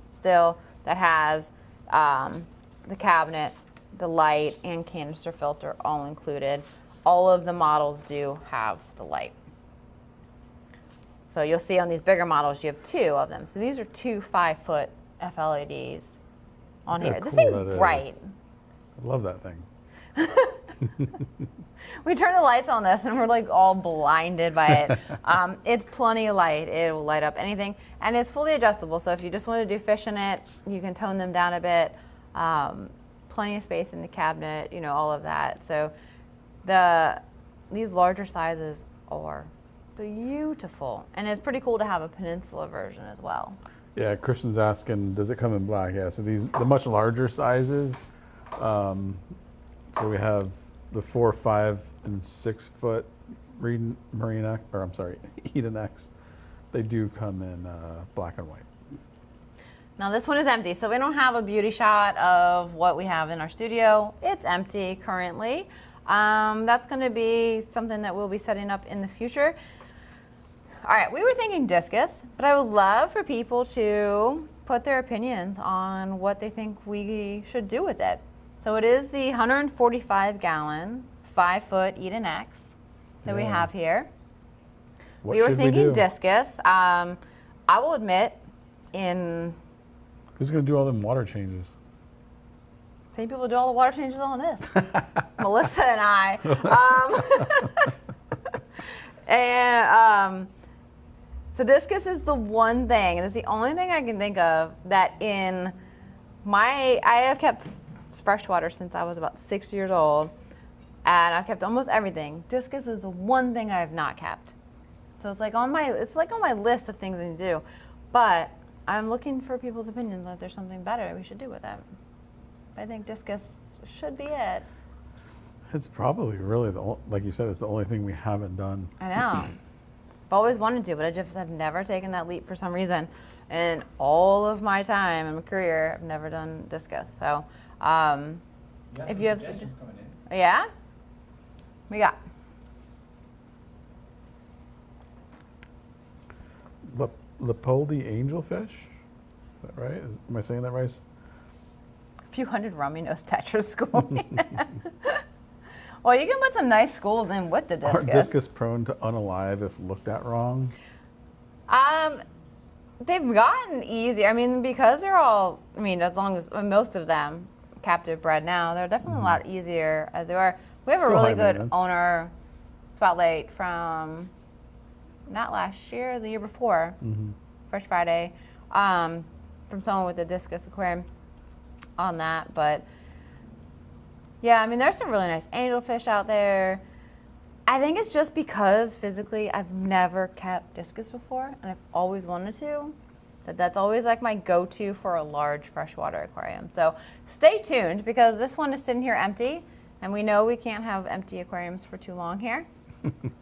still that has the cabinet, the light, and canister filter all included. All of the models do have the light. So you'll see on these bigger models, you have 2 of them. So these are 2 5-foot FLEDs on Look here. how This cool thing's that is. bright. I love that thing. We turn the lights on this and we're like all blinded by it. It's plenty of light. It will light up anything. And it's fully adjustable. So if you just want to do fish in it, you can tone them down a bit. Plenty of space in the cabinet, you know, all of that. So these larger sizes are beautiful. And it's pretty cool to have a peninsula version as well. Yeah, Christian's asking, does it come in black? Yeah, so the much larger sizes. So we have the 4, 5, and 6 foot Eden X. They do come in black and white. Now this one is empty, so we don't have a beauty shot of what we have in our studio. It's empty currently. That's going to be something that we'll be setting up in the future. All right, we were thinking discus, but I would love for people to put their opinions on what they think we should do with it. So it is the 145 gallon, 5-foot Eden X that we have here. What we were should thinking do? discus. I will admit, Who's going to do all them water changes? same people do all the water changes on this. Melissa and I. So discus is the one thing, and it's the only thing I can think of that I have kept freshwater since I was about 6 years old, and I've kept almost everything. Discus is the one thing I have not kept. So it's like on my list of things I need to do, but I'm looking for people's opinions if there's something better we should do with it. I think discus should be it. It's probably really like you said, it's the only thing we haven't done. I know. I've always wanted to, but I just have never taken that leap for some reason. In all of my time in my career, I've never done discus. So, if you have, suggestions coming in. yeah, we got Lepoldi angelfish? Is that right? Am I saying that right? a few hundred rummy nose tetra school. Well, you can put some nice schools in with the discus. Are discus prone to unalive if looked at wrong? They've gotten easier. I mean, because they're all, as long as most of them captive bred now, they're definitely a lot easier as they are. We have a Still really high good maintenance. owner, Spotlight, from not last year, the year before, Fresh Friday, from someone with a discus aquarium on that. But yeah, there's some really nice angelfish out there. I think it's just because physically I've never kept discus before, and I've always wanted to. That's always like my go-to for a large freshwater aquarium. So stay tuned, because this one is sitting here empty, and we know we can't have empty aquariums for too long here.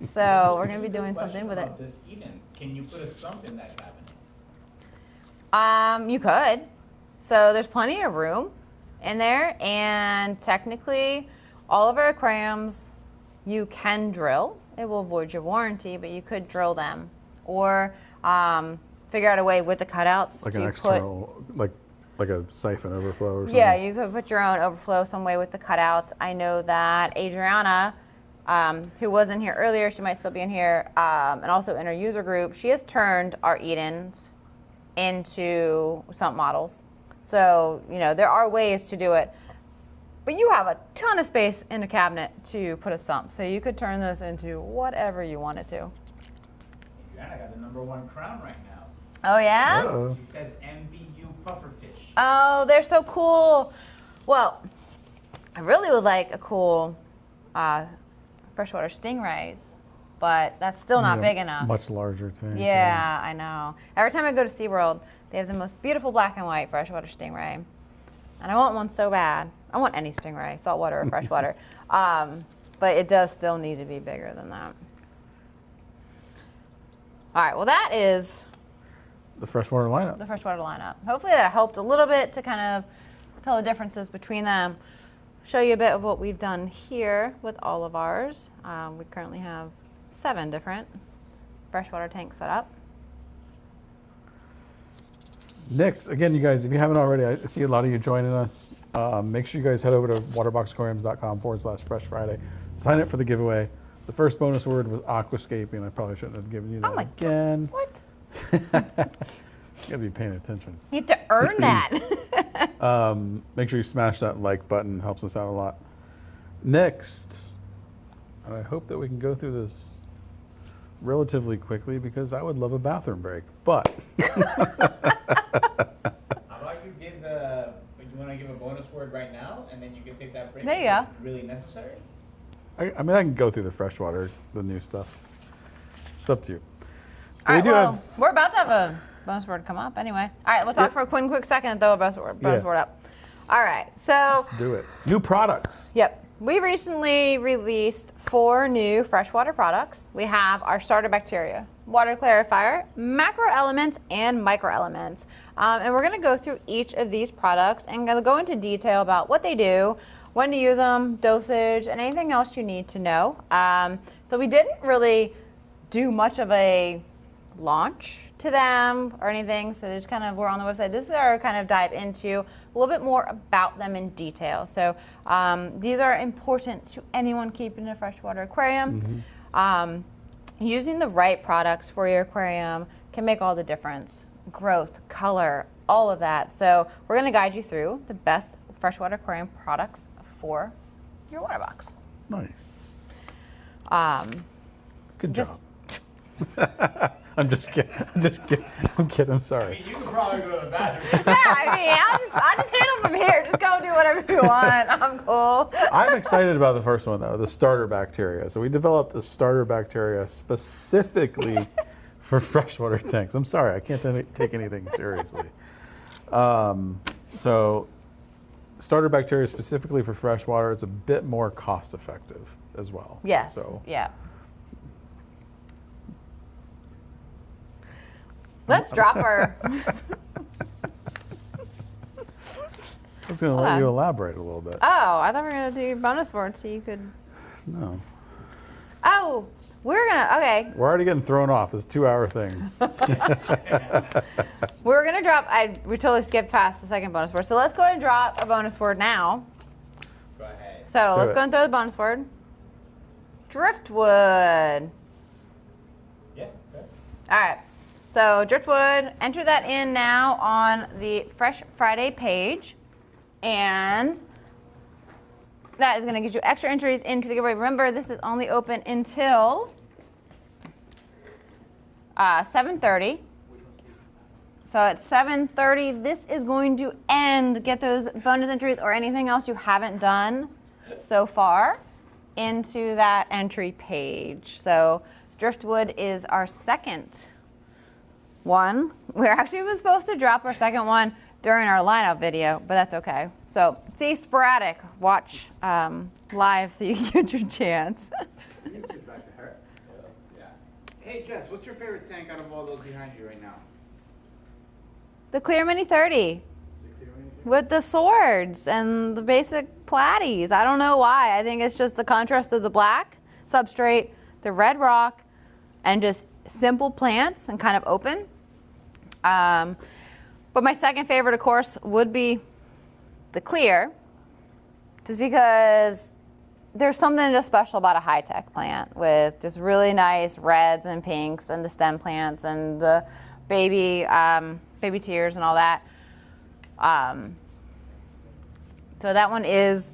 So we're going to be doing something with it. This Eden, can you put a sump in that cabinet? You could. So there's plenty of room in there, and technically all of our aquariums you can drill. It will void your warranty, but you could drill them, or figure out a way with the cutouts Like to an external, like a siphon overflow or something? Yeah, you could put your own overflow some way with the cutouts. I know that Adriana, who was in here earlier, she might still be in here, and also in our user group, she has turned our Edens into sump models. So, there are ways to do it. But you have a ton of space in a cabinet to put a sump, so you could turn this into whatever you wanted to. Adriana got the #1 crown right now. Oh, yeah? Uh-oh. She says MBU pufferfish. Oh, they're so cool. Well, I really would like a cool freshwater stingrays, but that's still not Yeah, big enough. Much larger tank. Yeah, I know. Every time I go to SeaWorld, they have the most beautiful black and white freshwater stingray. And I want one so bad. I want any stingray, saltwater or freshwater. But it does still need to be bigger than that. All right, well, that is The freshwater lineup. the freshwater lineup. Hopefully that helped a little bit to kind of tell the differences between them. Show you a bit of what we've done here with all of ours. We currently have 7 different freshwater tank set up. Next, again, you guys, if you haven't already, I see a lot of you joining us. Make sure you guys head over to waterboxaquariums.com/Fresh Friday. Sign up for the giveaway. The first bonus word was aquascaping. I probably shouldn't have given you that again. What? You gotta be paying attention. You have to earn that. Make sure you smash that like button. Helps us out a lot. Next, and I hope that we can go through this relatively quickly because I would love a bathroom break. But How about you give you want to give a bonus word right now, and then you can take that break? There you if go. it's really necessary. I mean, I can go through the freshwater, the new stuff. It's up to you. But All we right, do well, have. we're about to have a bonus word come up anyway. All right, we'll talk for a quick second and throw a bonus word up. All right, so, Do it. New products. yep. We recently released 4 new freshwater products. We have our starter bacteria, water clarifier, macro elements, and micro elements. And we're gonna go through each of these products and gonna go into detail about what they do, when to use them, dosage, and anything else you need to know. So we didn't really do much of a launch to them or anything, so just kind of, we're on the website. This is our kind of dive into a little bit more about them in detail. So these are important to anyone keeping a freshwater aquarium. Using the right products for your aquarium can make all the difference. Growth, color, all of that. So we're going to guide you through the best freshwater aquarium products for your water box. Nice. Good just- job. I'm just kidding. I'm kidding. I'm I sorry. mean, you could probably go to the bathroom. Yeah, I mean, I just handle from here. Just go do whatever you want. I'm cool. I'm excited about the first one though, the starter bacteria. So we developed a starter bacteria specifically for freshwater tanks. I'm sorry, I can't take anything seriously. So starter bacteria specifically for freshwater, it's a bit more cost effective as well. Yes. So Yeah. Let's drop our. I was going to let you elaborate a little bit. Oh, I thought we were gonna do your bonus word so you could. No, Oh, we're gonna. Okay, we're already getting thrown off this 2-hour thing. we're gonna drop. We totally skipped past the second bonus word, so let's go ahead and drop a bonus word now. Go ahead. So Do let's it. go and throw the bonus word. Driftwood. Yeah. Okay. All right. So driftwood, enter that in now on the Fresh Friday page. And that is going to get you extra entries into the giveaway. Remember, this is only open until 7:30. So at 7:30, this is going to end. Get those bonus entries or anything else you haven't done so far into that entry page. So driftwood is our second one. We actually was supposed to drop our second one during our lineup video, but that's okay. So see sporadic, watch live so you can get your chance. You can switch back to her. Yeah. Hey Jess, what's your favorite tank out of all those behind you right now? The Clear Mini 30 with the swords and the basic platies. I don't know why. I think it's just the contrast of the black substrate, the red rock, and just simple plants and kind of open. But my second favorite, of course, would be the clear, just because there's something just special about a high-tech plant with just really nice reds and pinks and the stem plants and the baby tears and all that. So that one is,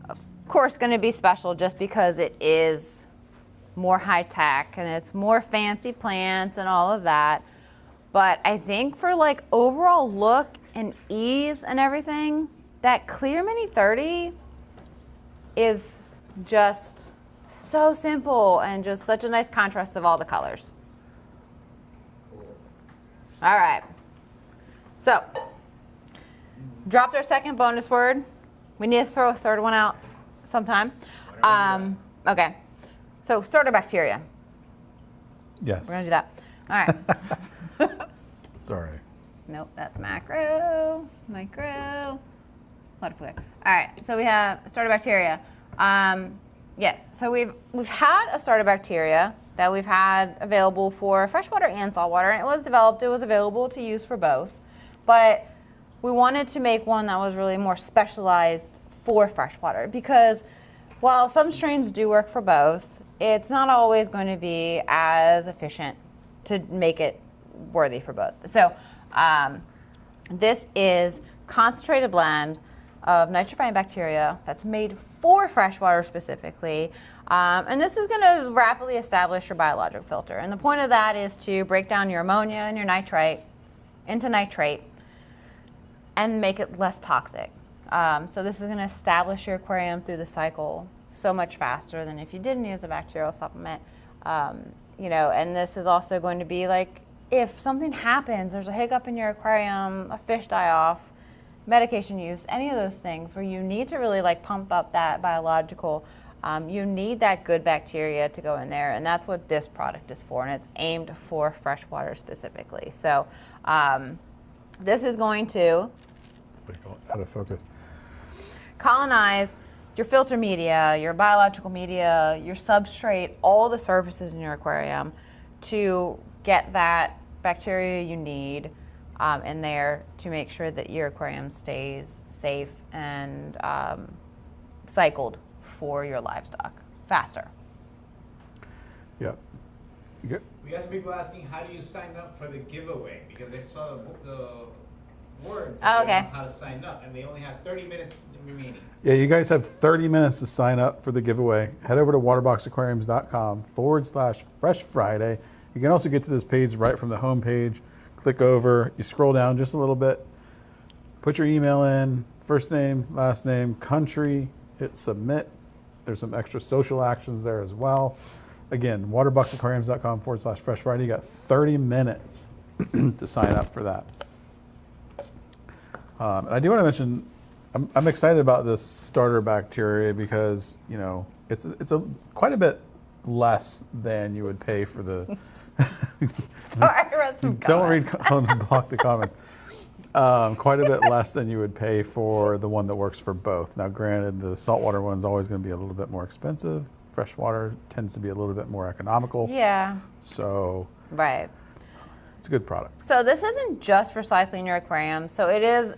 of course, going to be special just because it is more high-tech and it's more fancy plants and all of that. But I think for like overall look and ease and everything, that Clear Mini 30 is just so simple and just such a nice contrast of all the colors. All right. So, dropped our second bonus word. We need to throw a third one out sometime. Okay. So, starter bacteria. Yes. We're going to do that. All right. Sorry. Nope, that's macro, micro, water flare. All right, so we have starter bacteria. Yes. So we've had a starter bacteria that we've had available for freshwater and saltwater, and it was developed. It was available to use for both, but we wanted to make one that was really more specialized for freshwater because while some strains do work for both, it's not always going to be as efficient to make it worthy for both. So this is concentrated blend of nitrifying bacteria that's made for freshwater specifically. And this is going to rapidly establish your biological filter. And the point of that is to break down your ammonia and your nitrite into nitrate and make it less toxic. So this is going to establish your aquarium through the cycle so much faster than if you didn't use a bacterial supplement. And this is also going to be like, if something happens, there's a hiccup in your aquarium, a fish die off, medication use, any of those things where you need to really like pump up that biological, you need that good bacteria to go in there, and that's what this product is for, and it's aimed for freshwater specifically. So this is going to It's like out of focus. colonize your filter media, your biological media, your substrate, all the surfaces in your aquarium to get that bacteria you need in there to make sure that your aquarium stays safe and cycled for your livestock faster. Yeah. You good? We got some people asking, how do you sign up for the giveaway? Because they saw the word Oh, okay. on how to sign up, and they only have 30 minutes remaining. Yeah, you guys have 30 minutes to sign up for the giveaway. Head over to waterboxaquariums.com/Fresh Friday. You can also get to this page right from the home page. Click over, you scroll down just a little bit, put your email in, first name, last name, country, hit submit. There's some extra social actions there as well. Again, waterboxaquariums.com/Fresh Friday. You got 30 minutes to sign up for that. And I do want to mention, I'm excited about this starter bacteria because, you know, it's quite a bit less than you would pay for the. Sorry, I read some Don't read, comments. block the comments. Quite a bit less than you would pay for the one that works for both. Now, granted, the saltwater one's always going to be a little bit more expensive. Freshwater tends to be a little bit more economical. Yeah. So Right. it's a good product. So this isn't just for cycling your aquarium. So it is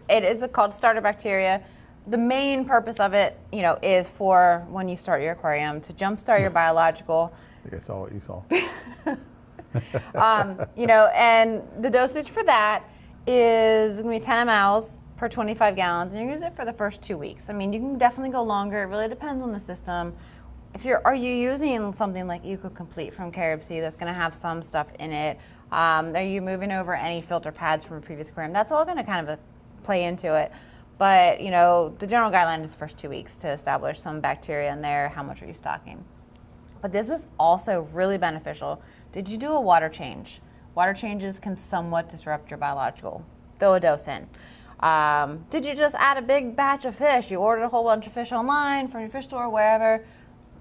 called starter bacteria. The main purpose of it, is for when you start your aquarium to jumpstart your biological. I think I saw what you saw. And the dosage for that is going to be 10 mLs per 25 gallons, and you use it for the first 2 weeks. I mean, you can definitely go longer. It really depends on the system. Are you using something like EcoComplete from Caribsea that's going to have some stuff in it? Are you moving over any filter pads from a previous aquarium? That's all going to kind of play into it. But, the general guideline is the first 2 weeks to establish some bacteria in there. How much are you stocking? But this is also really beneficial. Did you do a water change? Water changes can somewhat disrupt your biological. Throw a dose in. Did you just add a big batch of fish? You ordered a whole bunch of fish online from your fish store, wherever.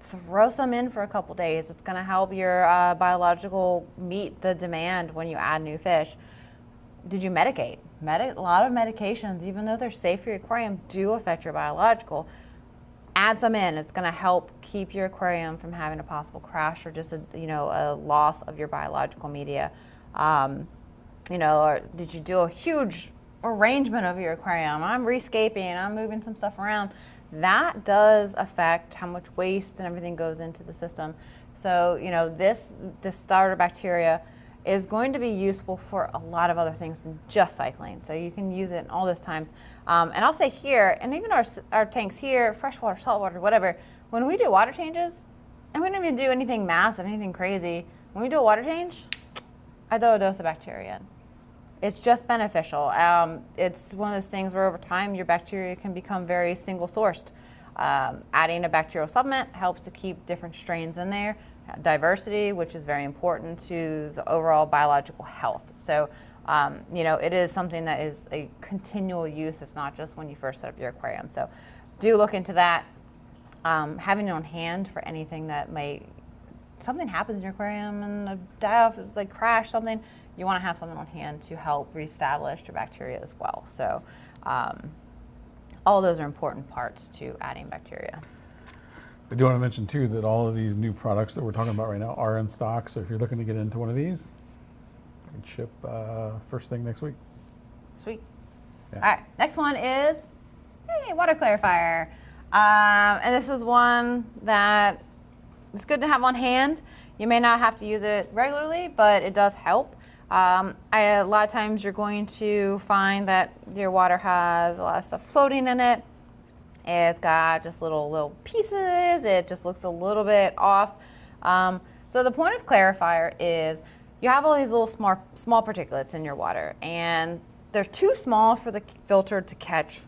Throw some in for a couple days. It's going to help your biological meet the demand when you add new fish. Did you medicate? A lot of medications, even though they're safe for your aquarium, do affect your biological. Add some in. It's going to help keep your aquarium from having a possible crash or just a loss of your biological media. Or did you do a huge arrangement of your aquarium? I'm rescaping, I'm moving some stuff around. That does affect how much waste and everything goes into the system. So, this starter bacteria is going to be useful for a lot of other things than just cycling. So you can use it all this time. And I'll say here, and even our tanks here, freshwater, saltwater, whatever, when we do water changes, and we don't even do anything massive, anything crazy, when we do a water change, I throw a dose of bacteria in. It's just beneficial. It's one of those things where over time your bacteria can become very single sourced. Adding a bacterial supplement helps to keep different strains in there. Diversity, which is very important to the overall biological health. So, it is something that is a continual use. It's not just when you first set up your aquarium. So do look into that. Having it on hand for anything that something happens in your aquarium and a die off, like crash something, you want to have something on hand to help reestablish your bacteria as well. So all those are important parts to adding bacteria. I do want to mention too that all of these new products that we're talking about right now are in stock. So if you're looking to get into one of these, I can ship first thing next week. Sweet. Yeah. All right, next one is, hey, water clarifier. And this is one that it's good to have on hand. You may not have to use it regularly, but it does help. A lot of times you're going to find that your water has a lot of stuff floating in it. It's got just little pieces. It just looks a little bit off. So the point of clarifier is you have all these little small particulates in your water, and they're too small for the filter to catch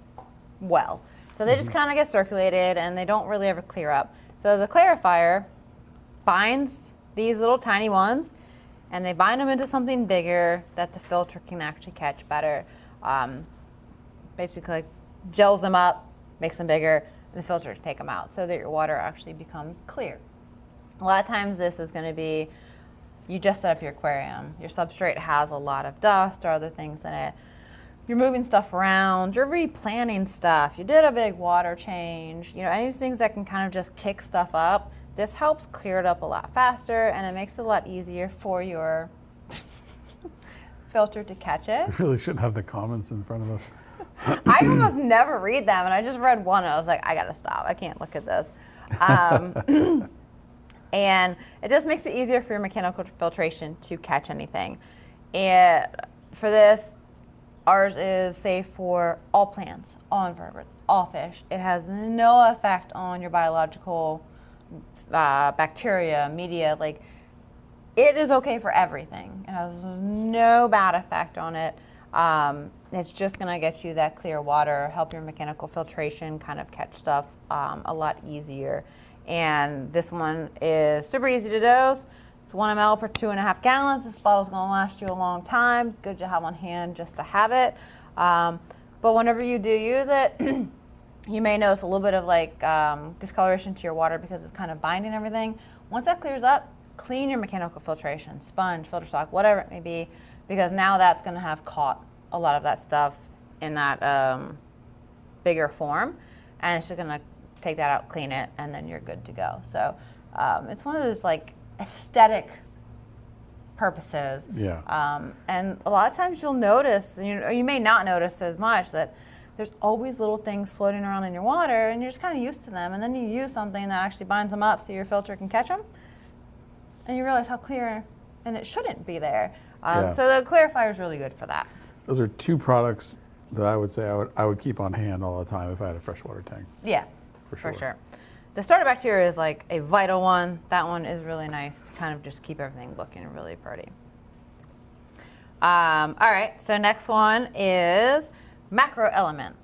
well. So they just kind of get circulated, and they don't really ever clear up. So the clarifier binds these little tiny ones, and they bind them into something bigger that the filter can actually catch better. Basically, like, gels them up, makes them bigger, and the filter take them out so that your water actually becomes clear. A lot of times this is going to be, you just set up your aquarium. Your substrate has a lot of dust or other things in it. You're moving stuff around, you're replanting stuff, you did a big water change, any of these things that can kind of just kick stuff up. This helps clear it up a lot faster, and it makes it a lot easier for your filter to catch it. We really shouldn't have the comments in front of us. I almost never read them, and I just read one, and I was like, I gotta stop. I can't look at this. And it just makes it easier for your mechanical filtration to catch anything. And for this, ours is safe for all plants, all invertebrates, all fish. It has no effect on your biological bacteria, media. Like, it is okay for everything. It has no bad effect on it. It's just going to get you that clear water, help your mechanical filtration kind of catch stuff a lot easier. And this one is super easy to dose. It's 1 ml per 2.5 gallons. This bottle's going to last you a long time. It's good to have on hand just to have it. But whenever you do use it, you may notice a little bit of discoloration to your water because it's kind of binding everything. Once that clears up, clean your mechanical filtration, sponge, filter stock, whatever it may be, because now that's going to have caught a lot of that stuff in that bigger form, and it's just going to take that out, clean it, and then you're good to go. So it's one of those aesthetic purposes. Yeah. And a lot of times you'll notice, or you may not notice as much, that there's always little things floating around in your water, and you're just kind of used to them, and then you use something that actually binds them up so your filter can catch them, and you realize how clear, and it shouldn't be there. Yeah. So the clarifier is really good for that. Those are two products that I would say I would keep on hand all the time if I had a freshwater tank. Yeah, For sure. The starter bacteria is like a vital one. That one is really nice to kind of just keep everything looking really pretty. All right, so next one is macro element.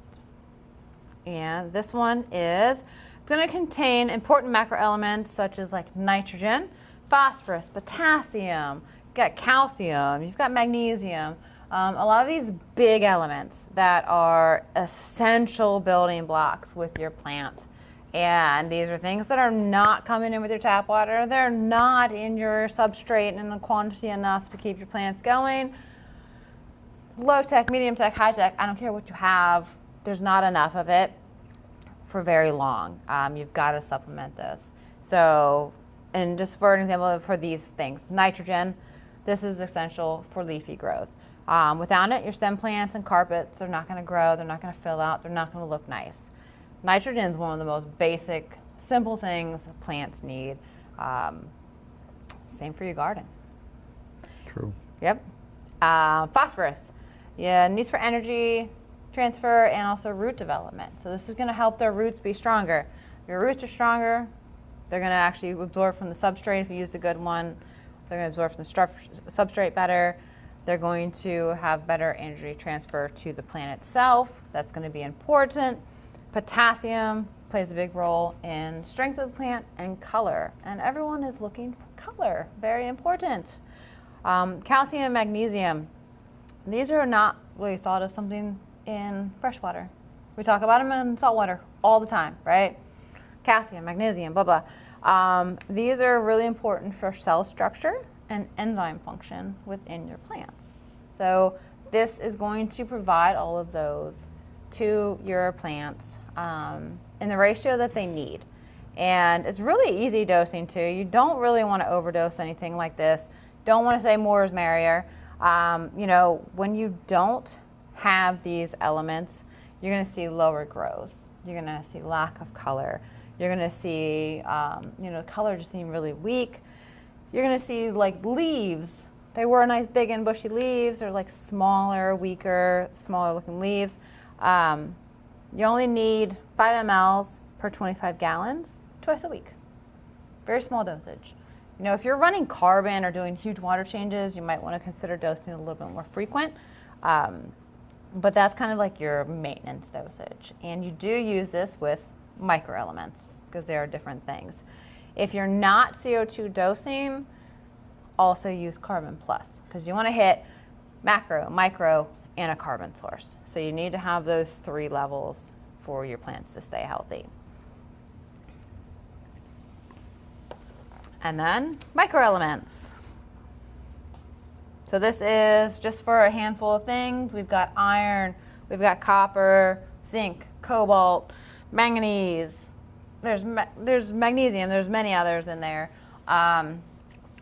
And this one is going to contain important macro elements such as nitrogen, phosphorus, potassium, you've got calcium, you've got magnesium. A lot of these big elements that are essential building blocks with your plants. And these are things that are not coming in with your tap water. They're not in your substrate in a quantity enough to keep your plants going. Low tech, medium tech, high tech, I don't care what you have. There's not enough of it for very long. You've got to supplement this. So, and just for an example for these things, nitrogen, this is essential for leafy growth. Without it, your stem plants and carpets are not going to grow. They're not going to fill out. They're not going to look nice. Nitrogen is one of the most basic, simple things plants need. Same for your garden. True. Yep. Phosphorus. Yeah, needs for energy transfer and also root development. So this is going to help their roots be stronger. Your roots are stronger. They're going to actually absorb from the substrate if you use a good one. They're going to absorb from the substrate better. They're going to have better energy transfer to the plant itself. That's going to be important. Potassium plays a big role in strength of the plant and color. And everyone is looking for color. Very important. Calcium, magnesium. These are not really thought of something in freshwater. We talk about them in saltwater all the time, right? Calcium, magnesium, blah, blah. These are really important for cell structure and enzyme function within your plants. So this is going to provide all of those to your plants in the ratio that they need. And it's really easy dosing too. You don't really want to overdose anything like this. Don't want to say more is merrier. You know, when you don't have these elements, you're going to see lower growth. You're going to see lack of color. You're going to see, you know, color just seem really weak. You're going to see like leaves. They were nice big and bushy leaves, or like smaller, weaker, smaller looking leaves. You only need 5 mLs per 25 gallons twice a week. Very small dosage. You know, if you're running carbon or doing huge water changes, you might want to consider dosing a little bit more frequent. But that's kind of like your maintenance dosage. And you do use this with microelements because they are different things. If you're not CO2 dosing, also use carbon plus because you want to hit macro, micro, and a carbon source. So you need to have those 3 levels for your plants to stay healthy. And then microelements. So this is just for a handful of things. We've got iron, we've got copper, zinc, cobalt, manganese. There's magnesium, there's many others in there.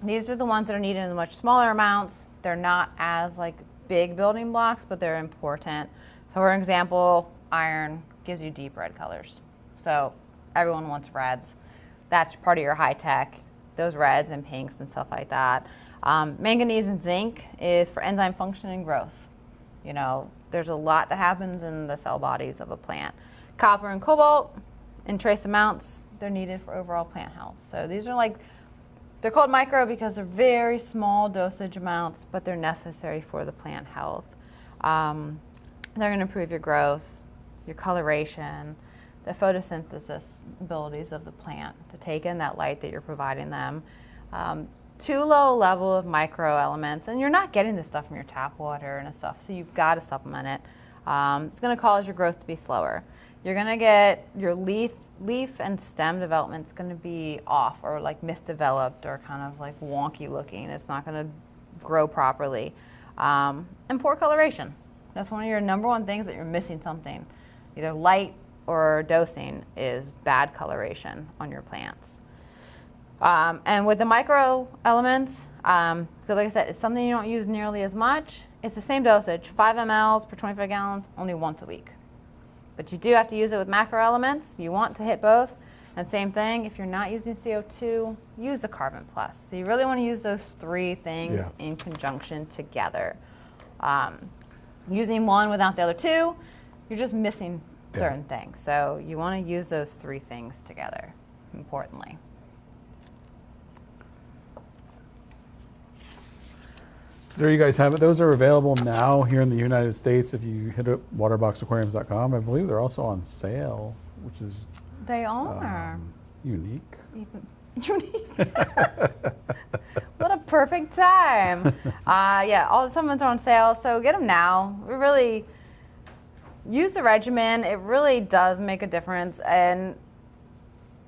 These are the ones that are needed in much smaller amounts. They're not as like big building blocks, but they're important. So for example, iron gives you deep red colors. So everyone wants reds. That's part of your high tech, those reds and pinks and stuff like that. Manganese and zinc is for enzyme function and growth. You know, there's a lot that happens in the cell bodies of a plant. Copper and cobalt in trace amounts, they're needed for overall plant health. So these are like, they're called micro because they're very small dosage amounts, but they're necessary for the plant health. They're going to improve your growth, your coloration, the photosynthesis abilities of the plant to take in that light that you're providing them. Too low level of micro elements, and you're not getting this stuff from your tap water and stuff, so you've got to supplement it. It's going to cause your growth to be slower. You're going to get your leaf and stem development is going to be off or like misdeveloped or kind of like wonky looking. It's not going to grow properly. And poor coloration. That's one of your number one things that you're missing something. Either light or dosing is bad coloration on your plants. And with the micro elements, because like I said, it's something you don't use nearly as much. It's the same dosage, 5 mLs per 25 gallons, only once a week. But you do have to use it with macro elements. You want to hit both. And same thing, if you're not using CO2, use the carbon plus. So you really want to use those 3 things in conjunction together. Using one without the other 2, you're just missing certain things. So you want to use those 3 things together, importantly. So there you guys have it. Those are available now here in the United States. If you hit up waterboxaquariums.com, I believe they're also on sale, which is They are. unique. Unique. What a perfect time. Yeah, all the supplements are on sale, so get them now. We really use the regimen. It really does make a difference. And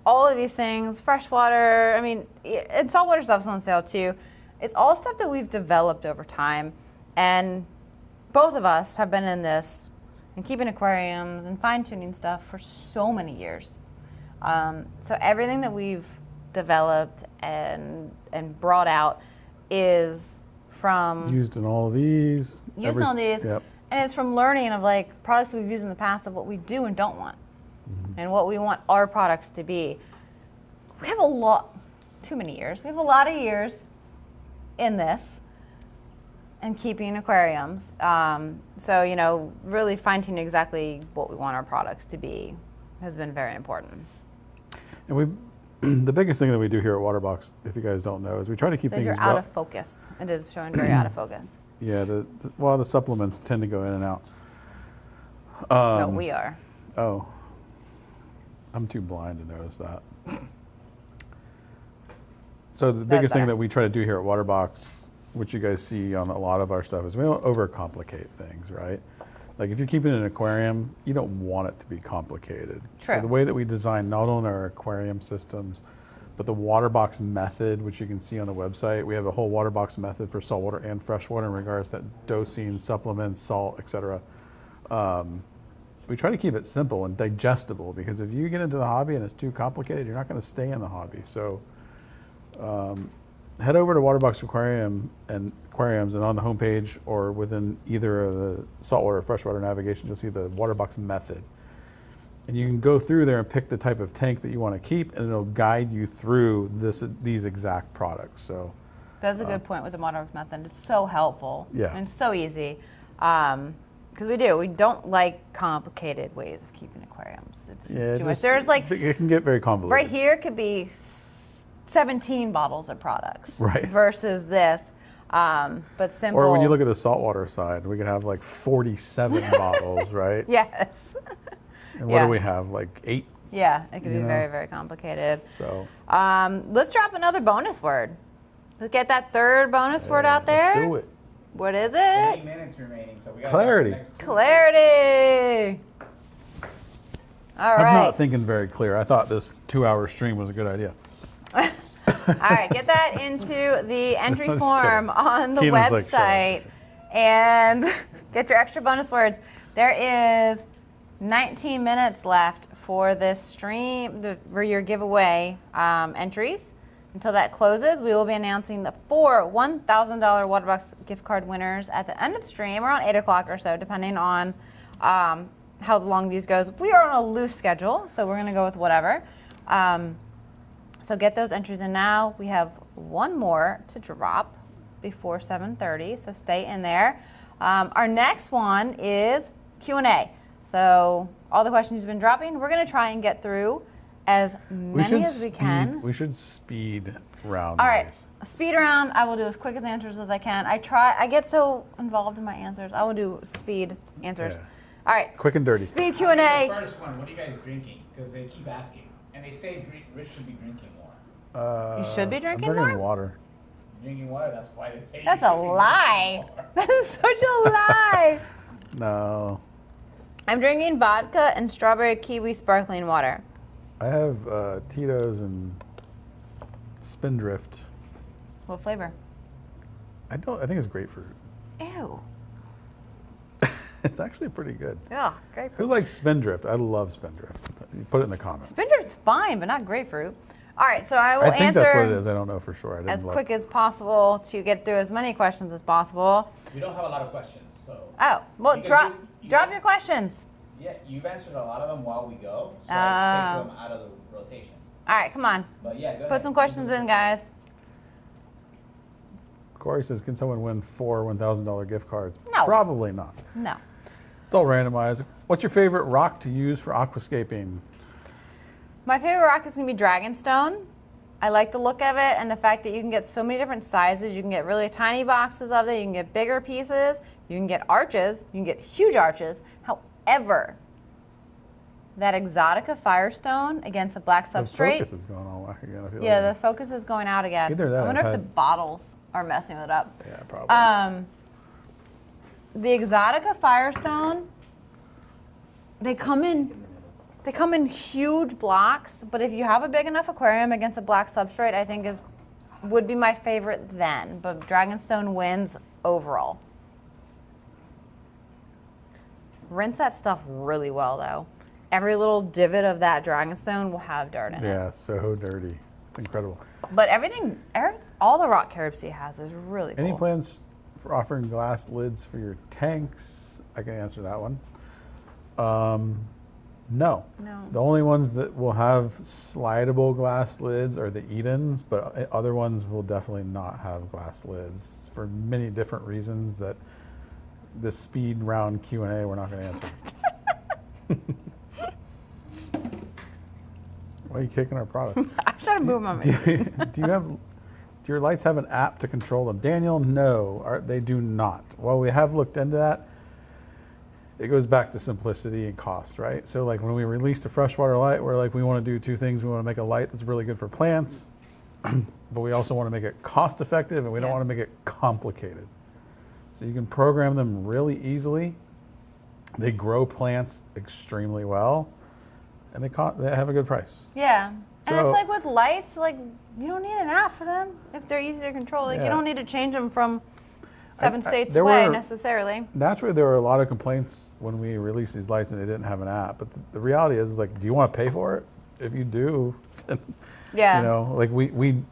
all of these things, freshwater, I mean, and saltwater stuff's on sale too. It's all stuff that we've developed over time. And both of us have been in this and keeping aquariums and fine-tuning stuff for so many years. So everything that we've developed and brought out is from Used in all of these. Yep. And it's from learning of like products we've used in the past of what we do and don't want, and what we want our products to be. We have too many years. We have a lot of years in this and keeping aquariums. So, you know, really fine-tuning exactly what we want our products to be has been very important. And the biggest thing that we do here at Waterbox, if you guys don't know, is we try to keep So things you're out of focus. It is showing very out of focus. Yeah, the supplements tend to go in and out. No, we are. Oh, I'm too blind to notice that. So the biggest thing that we try to do here at Waterbox, which you guys see on a lot of our stuff, is we don't overcomplicate things, right? Like if you're keeping an aquarium, you don't want it to be complicated. True. So the way that we design not only our aquarium systems, but the Waterbox method, which you can see on the website, we have a whole Waterbox method for saltwater and freshwater in regards to dosing, supplements, salt, etc. we try to keep it simple and digestible, because if you get into the hobby and it's too complicated, you're not going to stay in the hobby. So head over to Waterbox Aquariums, and on the homepage or within either of the saltwater or freshwater navigation, you'll see the Waterbox method. And you can go through there and pick the type of tank that you want to keep, and it'll guide you through these exact products. So That's a good point with the Waterbox method. It's so helpful. Yeah. And it's so easy. Because we don't like complicated ways of keeping aquariums. It's just too much. There's like, it can get very convoluted. right here could be 17 bottles of products. Right. Versus this. But simple. Or when you look at the saltwater side, we could have like 47 bottles, right? Yes. And what do we have, like 8? Yeah, it can be You know? very, very complicated. So Let's drop another bonus word. Let's get that third bonus word out there. Let's do it. What is 20 it? minutes remaining, so we got Clarity. the next 2. Clarity. All I'm right. not thinking very clear. I thought this 2-hour stream was a good idea. All right, get that into the entry Just form kidding. on the Keenan's like, website "Shut and get your extra bonus words. There is 19 minutes left for this stream, for your giveaway entries. Until that closes, we will be announcing the 4 $1,000 Waterbox gift card winners at the end of the stream, around 8 o'clock or so, depending on how long these goes. We are on a loose schedule, so we're going to go with whatever. So get those entries in now. We have one more to drop before 7:30, so stay in there. Our next one is Q&A. So all the questions you've been dropping, we're going to try and get through as many as we can. We should speed round All right, these. speed around. I will do as quick as answers as I can. I get so involved in my answers. I will do speed answers. Yeah. All right. Quick and dirty. Speed The Q&A. first one, what are you guys drinking? Because they keep asking. And they say Rich should be drinking more. You should be drinking I'm drinking more? water. Drinking water, that's why they say That's you a should be lie. drinking more. That is such a lie. No. I'm drinking vodka and strawberry kiwi sparkling water. I have Tito's and Spindrift. What flavor? I think it's grapefruit. Ew. It's actually pretty good. Yeah, grapefruit. Who likes Spindrift? I love Spindrift. You put it in the comments. Spindrift's fine, but not grapefruit. All right, so I will I think answer that's what it is. I don't know for sure. I didn't as look. quick as possible to get through as many questions as possible. We don't have a lot of questions, so. Oh, well, You can drop you drop can- your questions. Yeah, you've answered a lot of them while we go, so I take them out of the rotation. All right, come on. But yeah, go Put ahead. some questions in, guys. Corey says, can someone win 4 $1,000 gift cards? No. Probably not. No. It's all randomized. What's your favorite rock to use for aquascaping? My favorite rock is going to be Dragonstone. I like the look of it and the fact that you can get so many different sizes. You can get really tiny boxes of it. You can get bigger pieces. You can get arches. You can get huge arches. However, that Exotica Firestone against a black The substrate. focus is going all whack again. I feel Yeah, like. the focus is going out again. Either that I or wonder if the had- bottles are messing it up. Yeah, probably. The Exotica Firestone, they come in huge blocks, but if you have a big enough aquarium against a black substrate, I think would be my favorite then. But Dragonstone wins overall. Rinse that stuff really well though. Every little divot of that Dragonstone will have dirt in it. Yeah, so dirty. It's incredible. But all the rock Caribsea has is really cool. Any plans for offering glass lids for your tanks? I can answer that one. No. No. The only ones that will have slidable glass lids are the Edens, but other ones will definitely not have glass lids for many different reasons that this speed round Q&A we're not going to answer. Why are you kicking our product? I'm trying to move my Do your lights have an app to control them? Daniel, no, they do not. Well, we have looked into that. It goes back to simplicity and cost, right? So like when we released a freshwater light, we're like, we want to do 2 things. We want to make a light that's really good for plants, but we also want to make it cost effective and we don't want to make it complicated. So you can program them really easily. They grow plants extremely well and they have a good price. Yeah. And So- it's like with lights, like you don't need an app for them if they're easy to control. Like you Yeah. don't need to change them from 7 states there away were- necessarily. Naturally, there were a lot of complaints when we released these lights and they didn't have an app. But the reality is, like, do you want to pay for it? If you do, then, Yeah. you know, like we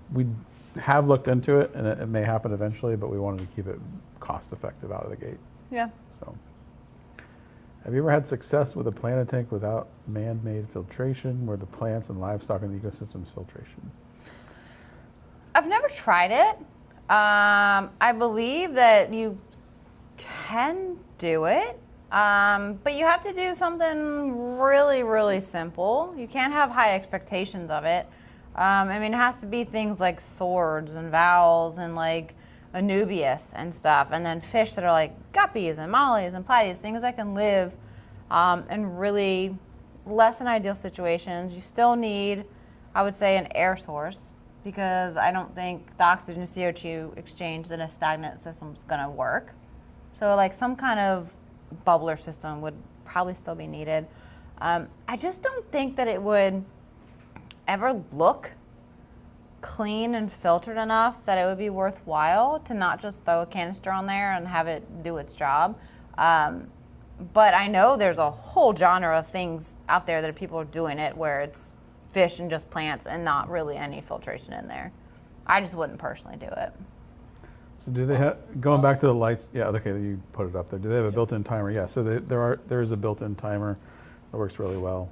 have looked into it, and it may happen eventually, but we wanted to keep it cost effective out of the gate. Yeah. So, have you ever had success with a planted tank without man-made filtration, where the plants and livestock in the ecosystem's filtration? I've never tried it. I believe that you can do it, but you have to do something really, really simple. You can't have high expectations of it. I mean, it has to be things like swords and vowels and like Anubias and stuff, and then fish that are like guppies and mollies and platies, things that can live in really less than ideal situations. You still need, I would say, an air source, because I don't think the oxygen CO2 exchange in a stagnant system is going to work. So like some kind of bubbler system would probably still be needed. I just don't think that it would ever look clean and filtered enough that it would be worthwhile to not just throw a canister on there and have it do its job. But I know there's a whole genre of things out there that people are doing it where it's fish and just plants and not really any filtration in there. I just wouldn't personally do it. So do they have, going back to the lights, yeah, okay, you put it up there. Do they have a built-in timer? Yeah, so there is a built-in timer that works really well.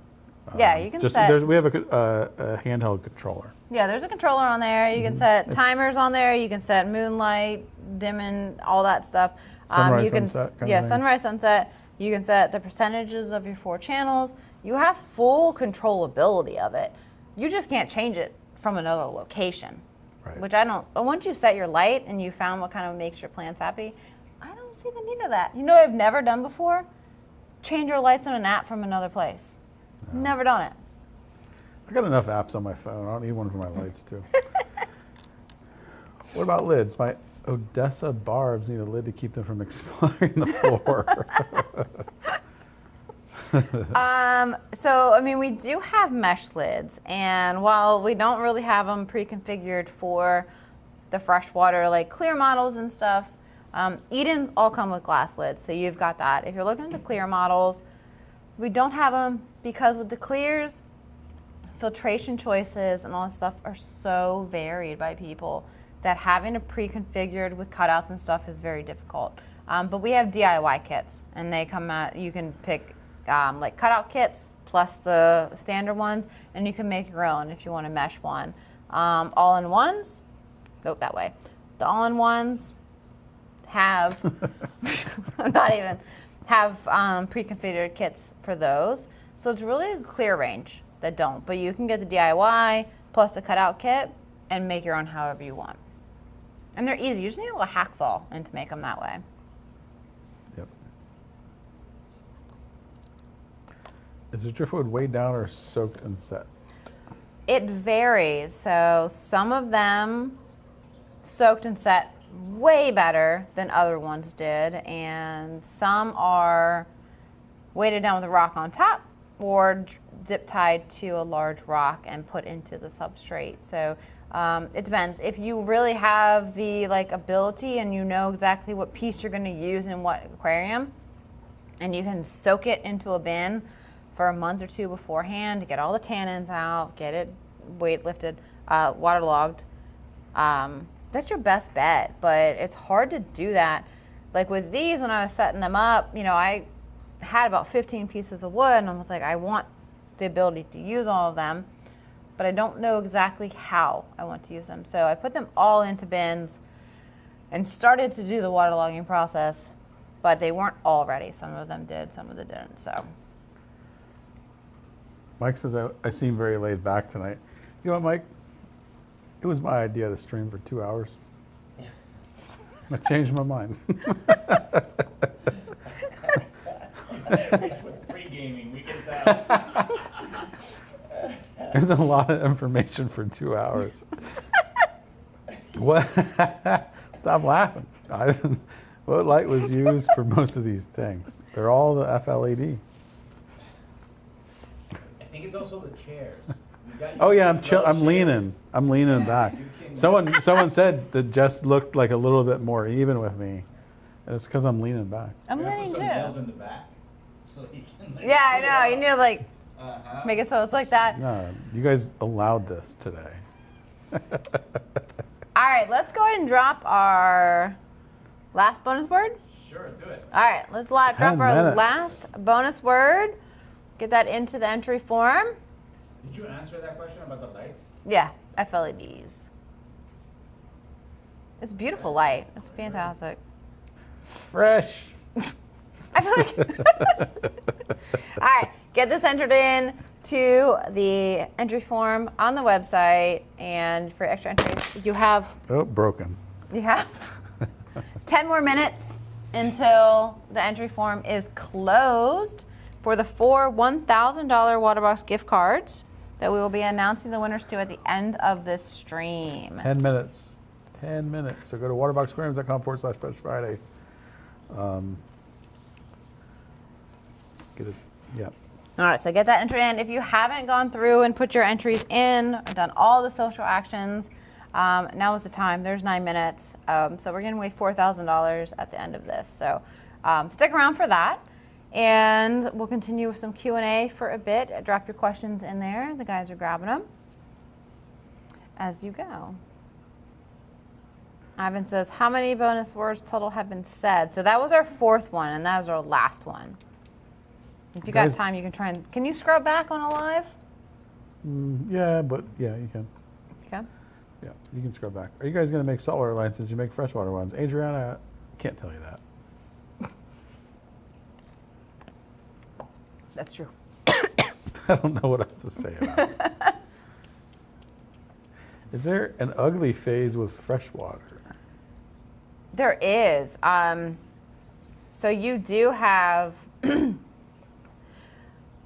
Yeah, you can just, set. we have a handheld controller. Yeah, there's a controller on there. You can set timers on there. You can set moonlight, dimming, all that stuff. Sunrise, you can, sunset kind of yeah, thing? sunrise, sunset. You can set the percentages of your 4 channels. You have full controllability of it. You just can't change it from another location. Right. Which I don't. Once you set your light and you found what kind of makes your plants happy, I don't see the need of that. You know what I've never done before? Change your lights on an app from another place. Never done it. I got enough apps on my phone. I don't need one for my lights too. What about lids? My Odessa barbs need a lid to keep them from exploring the floor. So, I mean, we do have mesh lids, and while we don't really have them pre-configured for the freshwater, like clear models and stuff, Edens all come with glass lids, so you've got that. If you're looking at the clear models, we don't have them because with the clears, filtration choices and all that stuff are so varied by people that having it pre-configured with cutouts and stuff is very difficult. But we have DIY kits, and they come out, you can pick like cutout kits plus the standard ones, and you can make your own if you want to mesh one. All-in-ones, nope, that way. The all-in-ones have, pre-configured kits for those. So it's really a clear range that don't, but you can get the DIY plus the cutout kit and make your own however you want. And they're easy. You just need a little hacksaw and to make them that way. Yep. Is the driftwood weighed down or soaked and set? It varies. So some of them soaked and set way better than other ones did, and some are weighted down with a rock on top or zip tied to a large rock and put into the substrate. So it depends. If you really have the ability and you know exactly what piece you're going to use in what aquarium, and you can soak it into a bin for a month or two beforehand to get all the tannins out, get it weight lifted, waterlogged, that's your best bet. But it's hard to do that. Like with these, when I was setting them up, I had about 15 pieces of wood, and I was like, I want the ability to use all of them, but I don't know exactly how I want to use them. So I put them all into bins and started to do the waterlogging process, but they weren't all ready. Some of them did, some of them didn't. So Mike says I seem very laid back tonight. You know what, Mike? It was my idea to stream for 2 hours. I changed my mind. With pre-gaming, we can tell. There's a lot of information for 2 hours. What? Stop laughing. What light was used for most of these things? They're all the FLED. I think it's also the chairs. Oh yeah, I'm leaning. I'm leaning Yeah, back. you can- Someone said that Jess looked like a little bit more even with me It's because I'm leaning back. I'm We're gonna leaning put some nails too. in the back, so he can. Like, Yeah, I sit know. up. You need to like Uh-huh. make it so it's like that. No, you guys allowed this today. All right, let's go ahead and drop our last bonus word. Sure, do it. All right, let's drop 10 our minutes. last bonus word. Get that into the entry form. Did you answer that question about the lights? Yeah, FLEDs. It's a beautiful light. It's fantastic. Fresh. I feel like. All right, get this entered in to the entry form on the website, and for extra entries, you have Oh, broken. 10 more minutes until the entry form is closed for the 4 $1,000 Waterbox gift cards that we will be announcing the winners to at the end of this stream. 10 minutes. 10 minutes. So go to waterboxaquariums.com/Fresh Friday. Get it. Yeah. All right, so get that entry in. If you haven't gone through and put your entries in, done all the social actions, now is the time. There's 9 minutes. So we're giving away $4,000 at the end of this. So stick around for that. And we'll continue with some Q&A for a bit. Drop your questions in there. The guys are grabbing them as you go. Ivan says, how many bonus words total have been said? So that was our 4th one, and that was our last one. If you got Guys- time, you can try and... Can you scrub back on a live? Yeah, but yeah, you can. Okay. Yeah, you can scrub back. Are you guys going to make saltwater lines since you make freshwater ones? Adriana, can't tell you that. That's true. I don't know what else to say about it. Is there an ugly phase with freshwater? There is. So you do have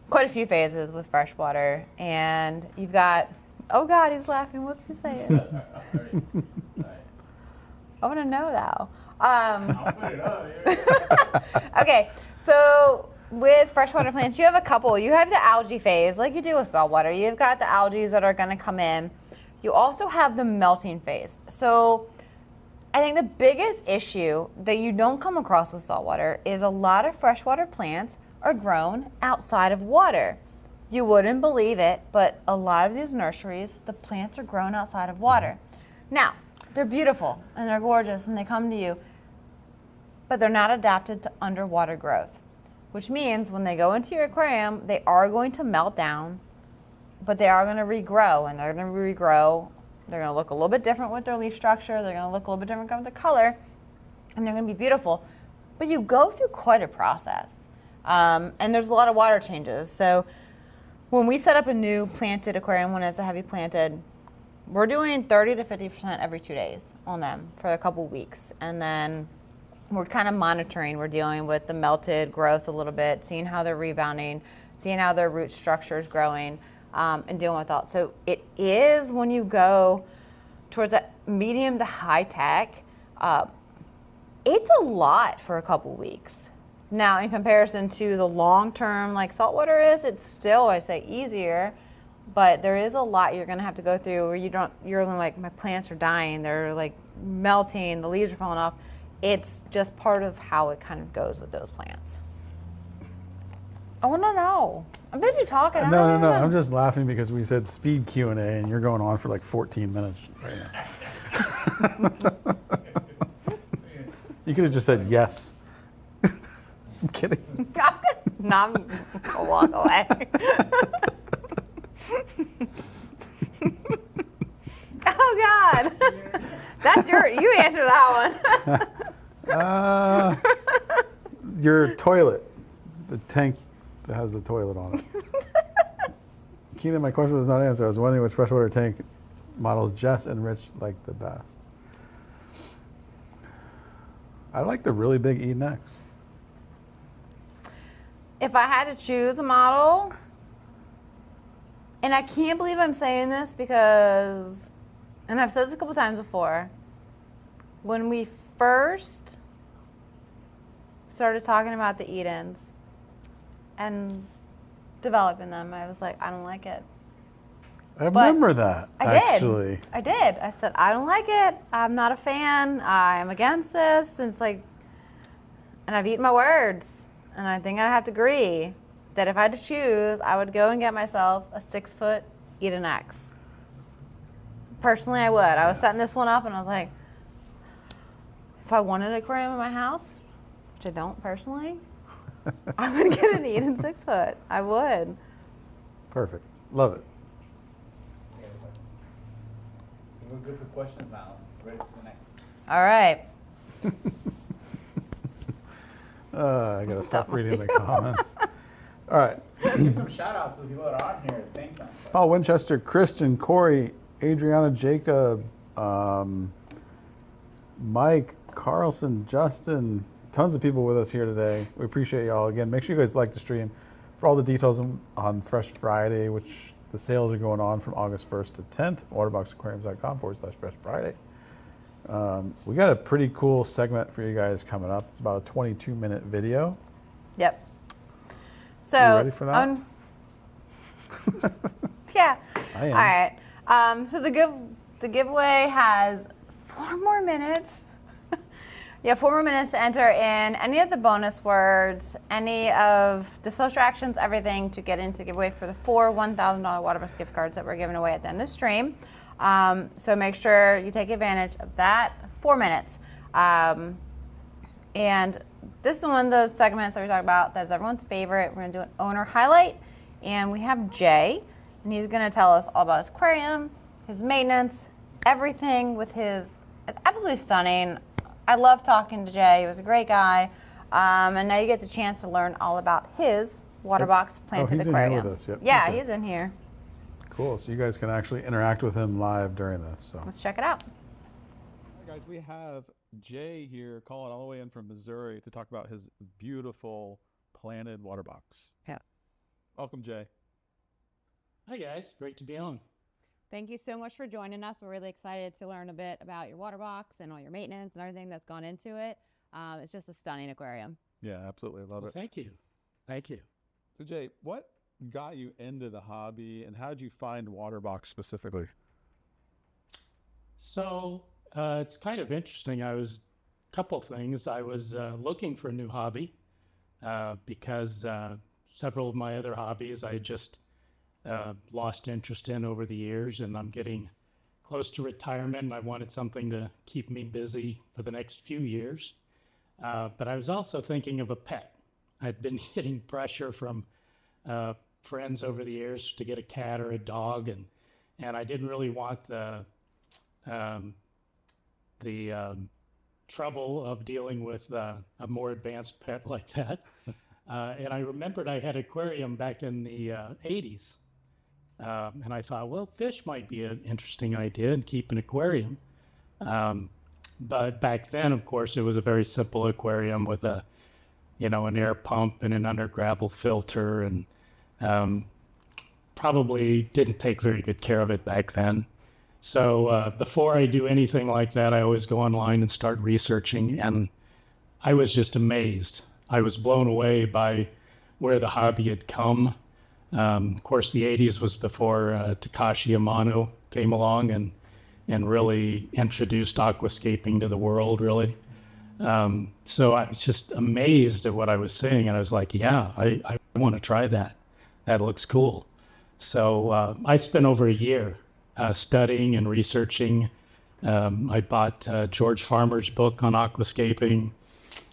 quite a few phases with freshwater, and you've got... Oh God, he's laughing. What's he saying? All right. I want to know though. I'll put it up here. Okay, so with freshwater plants, you have a couple. You have the algae phase, like you do with saltwater. You've got the algae that are going to come in. You also have the melting phase. So I think the biggest issue that you don't come across with saltwater is a lot of freshwater plants are grown outside of water. You wouldn't believe it, but a lot of these nurseries, the plants are grown outside of water. Now, they're beautiful and they're gorgeous and they come to you, but they're not adapted to underwater growth, which means when they go into your aquarium, they are going to melt down, but they are going to regrow, and they're going to regrow. They're going to look a little bit different with their leaf structure. They're going to look a little bit different with the color, and they're going to be beautiful. But you go through quite a process, and there's a lot of water changes. So when we set up a new planted aquarium, when it's a heavy planted, we're doing 30 to 50% every 2 days on them for a couple weeks. And then we're kind of monitoring. We're dealing with the melted growth a little bit, seeing how they're rebounding, seeing how their root structure is growing, and dealing with that. So it is, when you go towards that medium to high tech, it's a lot for a couple weeks. Now, in comparison to the long term, like saltwater is, it's still, I say, easier, but there is a lot you're going to have to go through where you're only like, my plants are dying, they're like melting, the leaves are falling off. It's just part of how it kind of goes with those plants. I want to know. I'm busy talking. I No, don't no, no. know. I'm just laughing because we said speed Q&A and you're going on for like 14 minutes right now. You could have just said yes. I'm kidding. I'm gonna walk away. Oh God, that's you answer that one. Your toilet, the tank that has the toilet on it. Keenan, my question was not answered. I was wondering which freshwater tank models Jess and Rich like the best. I like the really big Eden X. If I had to choose a model, and I can't believe I'm saying this because, and I've said this a couple times before, when we first started talking about the Edens and developing them, I was like, I don't like it. I remember that, actually. I did. I said, I don't like it. I'm not a fan. I'm against this. And it's like, and I've eaten my words, and I think I have to agree that if I had to choose, I would go and get myself a 6-foot Eden X. Personally, I would. I was setting this one up, and I was like, if I wanted an aquarium in my house, which I don't personally, I would get an Eden 6-foot. I would. Perfect. Love it. We're good for questions now. Ready for the next. All right. I gotta stop reading the comments. All right. Give some shout outs to the people that are on here. Thank them. Oh, Winchester, Kristen, Corey, Adriana, Jacob, Mike, Carlson, Justin, tons of people with us here today. We appreciate y'all. Again, make sure you guys like the stream. For all the details on Fresh Friday, which the sales are going on from August 1st to 10th, waterboxaquariums.com/Fresh Friday. We got a pretty cool segment for you guys coming up. It's about a 22-minute video. Yep. So, You ready for that? Yeah. I am. All right. So the giveaway has 4 more minutes. Yeah, 4 more minutes to enter in any of the bonus words, any of the social actions, everything to get into the giveaway for the 4 $1,000 Waterbox gift cards that we're giving away at the end of the stream. So make sure you take advantage of that. 4 minutes. And this is one of those segments that we talk about that's everyone's favorite. We're going to do an owner highlight. And we have Jay, and he's going to tell us all about his aquarium, his maintenance, everything with his. It's absolutely stunning. I love talking to Jay. He was a great guy. And now you get the chance to learn all about his Waterbox planted he's aquarium. in here with us. Yep. Yeah, He's he's in here. Cool. So you guys can actually interact with him live during this. So. Let's check it out. Hi guys, we have Jay here calling all the way in from Missouri to talk about his beautiful planted water box. Yeah. Welcome, Jay. Hi guys, great to be on. Thank you so much for joining us. We're really excited to learn a bit about your water box and all your maintenance and everything that's gone into it. It's just a stunning aquarium. Yeah, absolutely. Love Well, it. thank you. Thank you. So Jay, what got you into the hobby and how did you find water box specifically? So it's kind of interesting. Couple things. I was looking for a new hobby because several of my other hobbies I just lost interest in over the years, and I'm getting close to retirement and I wanted something to keep me busy for the next few years. But I was also thinking of a pet. I'd been getting pressure from friends over the years to get a cat or a dog, and I didn't really want the trouble of dealing with a more advanced pet like that. And I remembered I had an aquarium back in the 80s. And I thought, well, fish might be an interesting idea and keep an aquarium. But back then, of course, it was a very simple aquarium with an air pump and an under gravel filter, and probably didn't take very good care of it back then. So before I do anything like that, I always go online and start researching, and I was just amazed. I was blown away by where the hobby had come. Of course, the 80s was before Takashi Amano came along and really introduced aquascaping to the world, really. So I was just amazed at what I was seeing, and I was like, yeah, I want to try that. That looks cool. So I spent over a year studying and researching. I bought George Farmer's book on aquascaping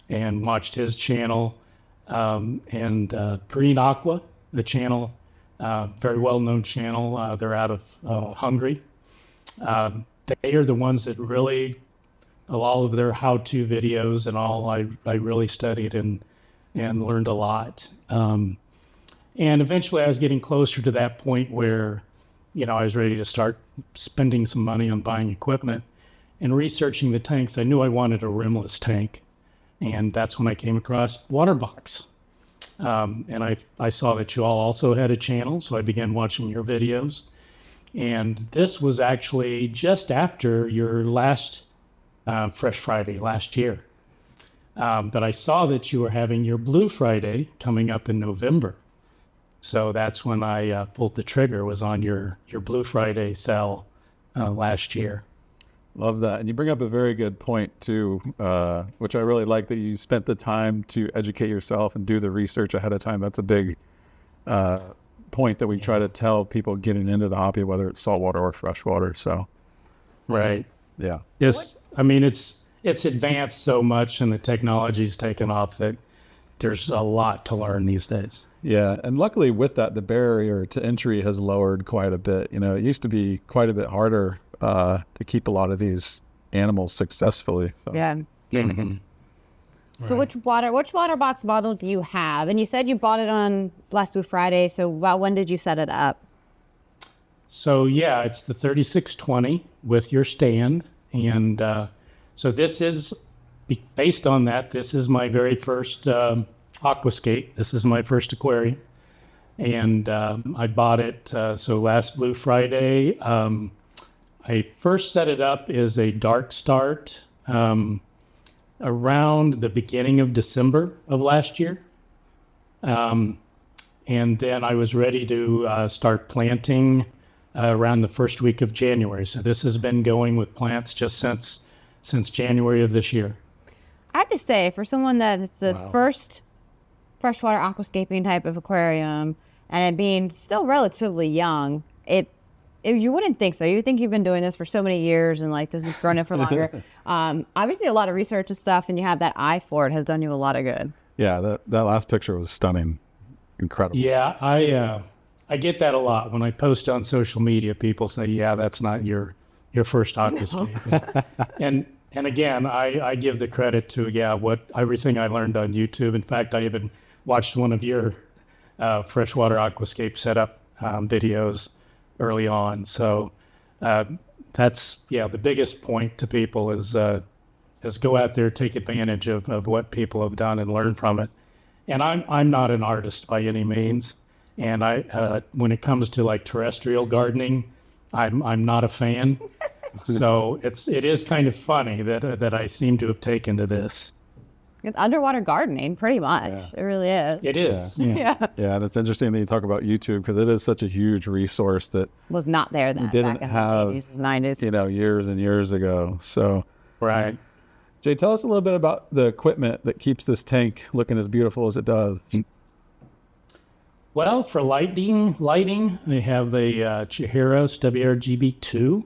and watched his channel, and Green Aqua, the channel, very well-known channel. They're out of Hungary. They are the ones that really, all of their how-to videos and all, I really studied and learned a lot. And eventually I was getting closer to that point where, I was ready to start spending some money on buying equipment and researching the tanks. I knew I wanted a rimless tank. And that's when I came across Waterbox. And I saw that you all also had a channel, so I began watching your videos. And this was actually just after your last Fresh Friday last year. But I saw that you were having your Blue Friday coming up in November. So that's when I pulled the trigger, was on your Blue Friday sale last year. Love that. And you bring up a very good point too, which I really like, that you spent the time to educate yourself and do the research ahead of time. That's a big point that we try to tell people getting into the hobby, whether it's saltwater or freshwater. So, Right. yeah. Yes. I mean, it's advanced so much and the technology's taken off that there's a lot to learn these days. Yeah. And luckily with that, the barrier to entry has lowered quite a bit. You know, it used to be quite a bit harder to keep a lot of these animals successfully. So. Yeah. Mhm. So which Waterbox model do you have? And you said you bought it on last Blue Friday. So when did you set it up? So yeah, it's the 3620 with your stand. And so this is, based on that, this is my very first aquascape. This is my first aquarium. And I bought it, so last Blue Friday. I first set it up as a dark start around the beginning of December of last year. And then I was ready to start planting around the first week of January. So this has been going with plants just since January of this year. I have to say, for someone that's the first freshwater aquascaping type of aquarium, and it being still relatively young, you wouldn't think so. You would think you've been doing this for so many years and like this has grown it for longer. Obviously, a lot of research and stuff, and you have that eye for it has done you a lot of good. Yeah, that last picture was stunning. Incredible. Yeah, I get that a lot when I post on social media. People say, "Yeah, that's not your first aquascape." And again, I give the credit to everything I learned on YouTube. In fact, I even watched one of your freshwater aquascape setup videos early on. So that's the biggest point to people is go out there, take advantage of what people have done and learn from it. And I'm not an artist by any means. And when it comes to like terrestrial gardening, I'm not a fan. So it is kind of funny that I seem to have taken to this. It's underwater gardening, pretty much. Yeah. It really is. It is. Yeah. Yeah, and it's interesting that you talk about YouTube because it is such a huge resource that Was not there then. didn't back in have, the 80s, 90s. years and years ago. So, Right. Jay, tell us a little bit about the equipment that keeps this tank looking as beautiful as it does. Well, for lighting, they have a Chihiros WRGB2.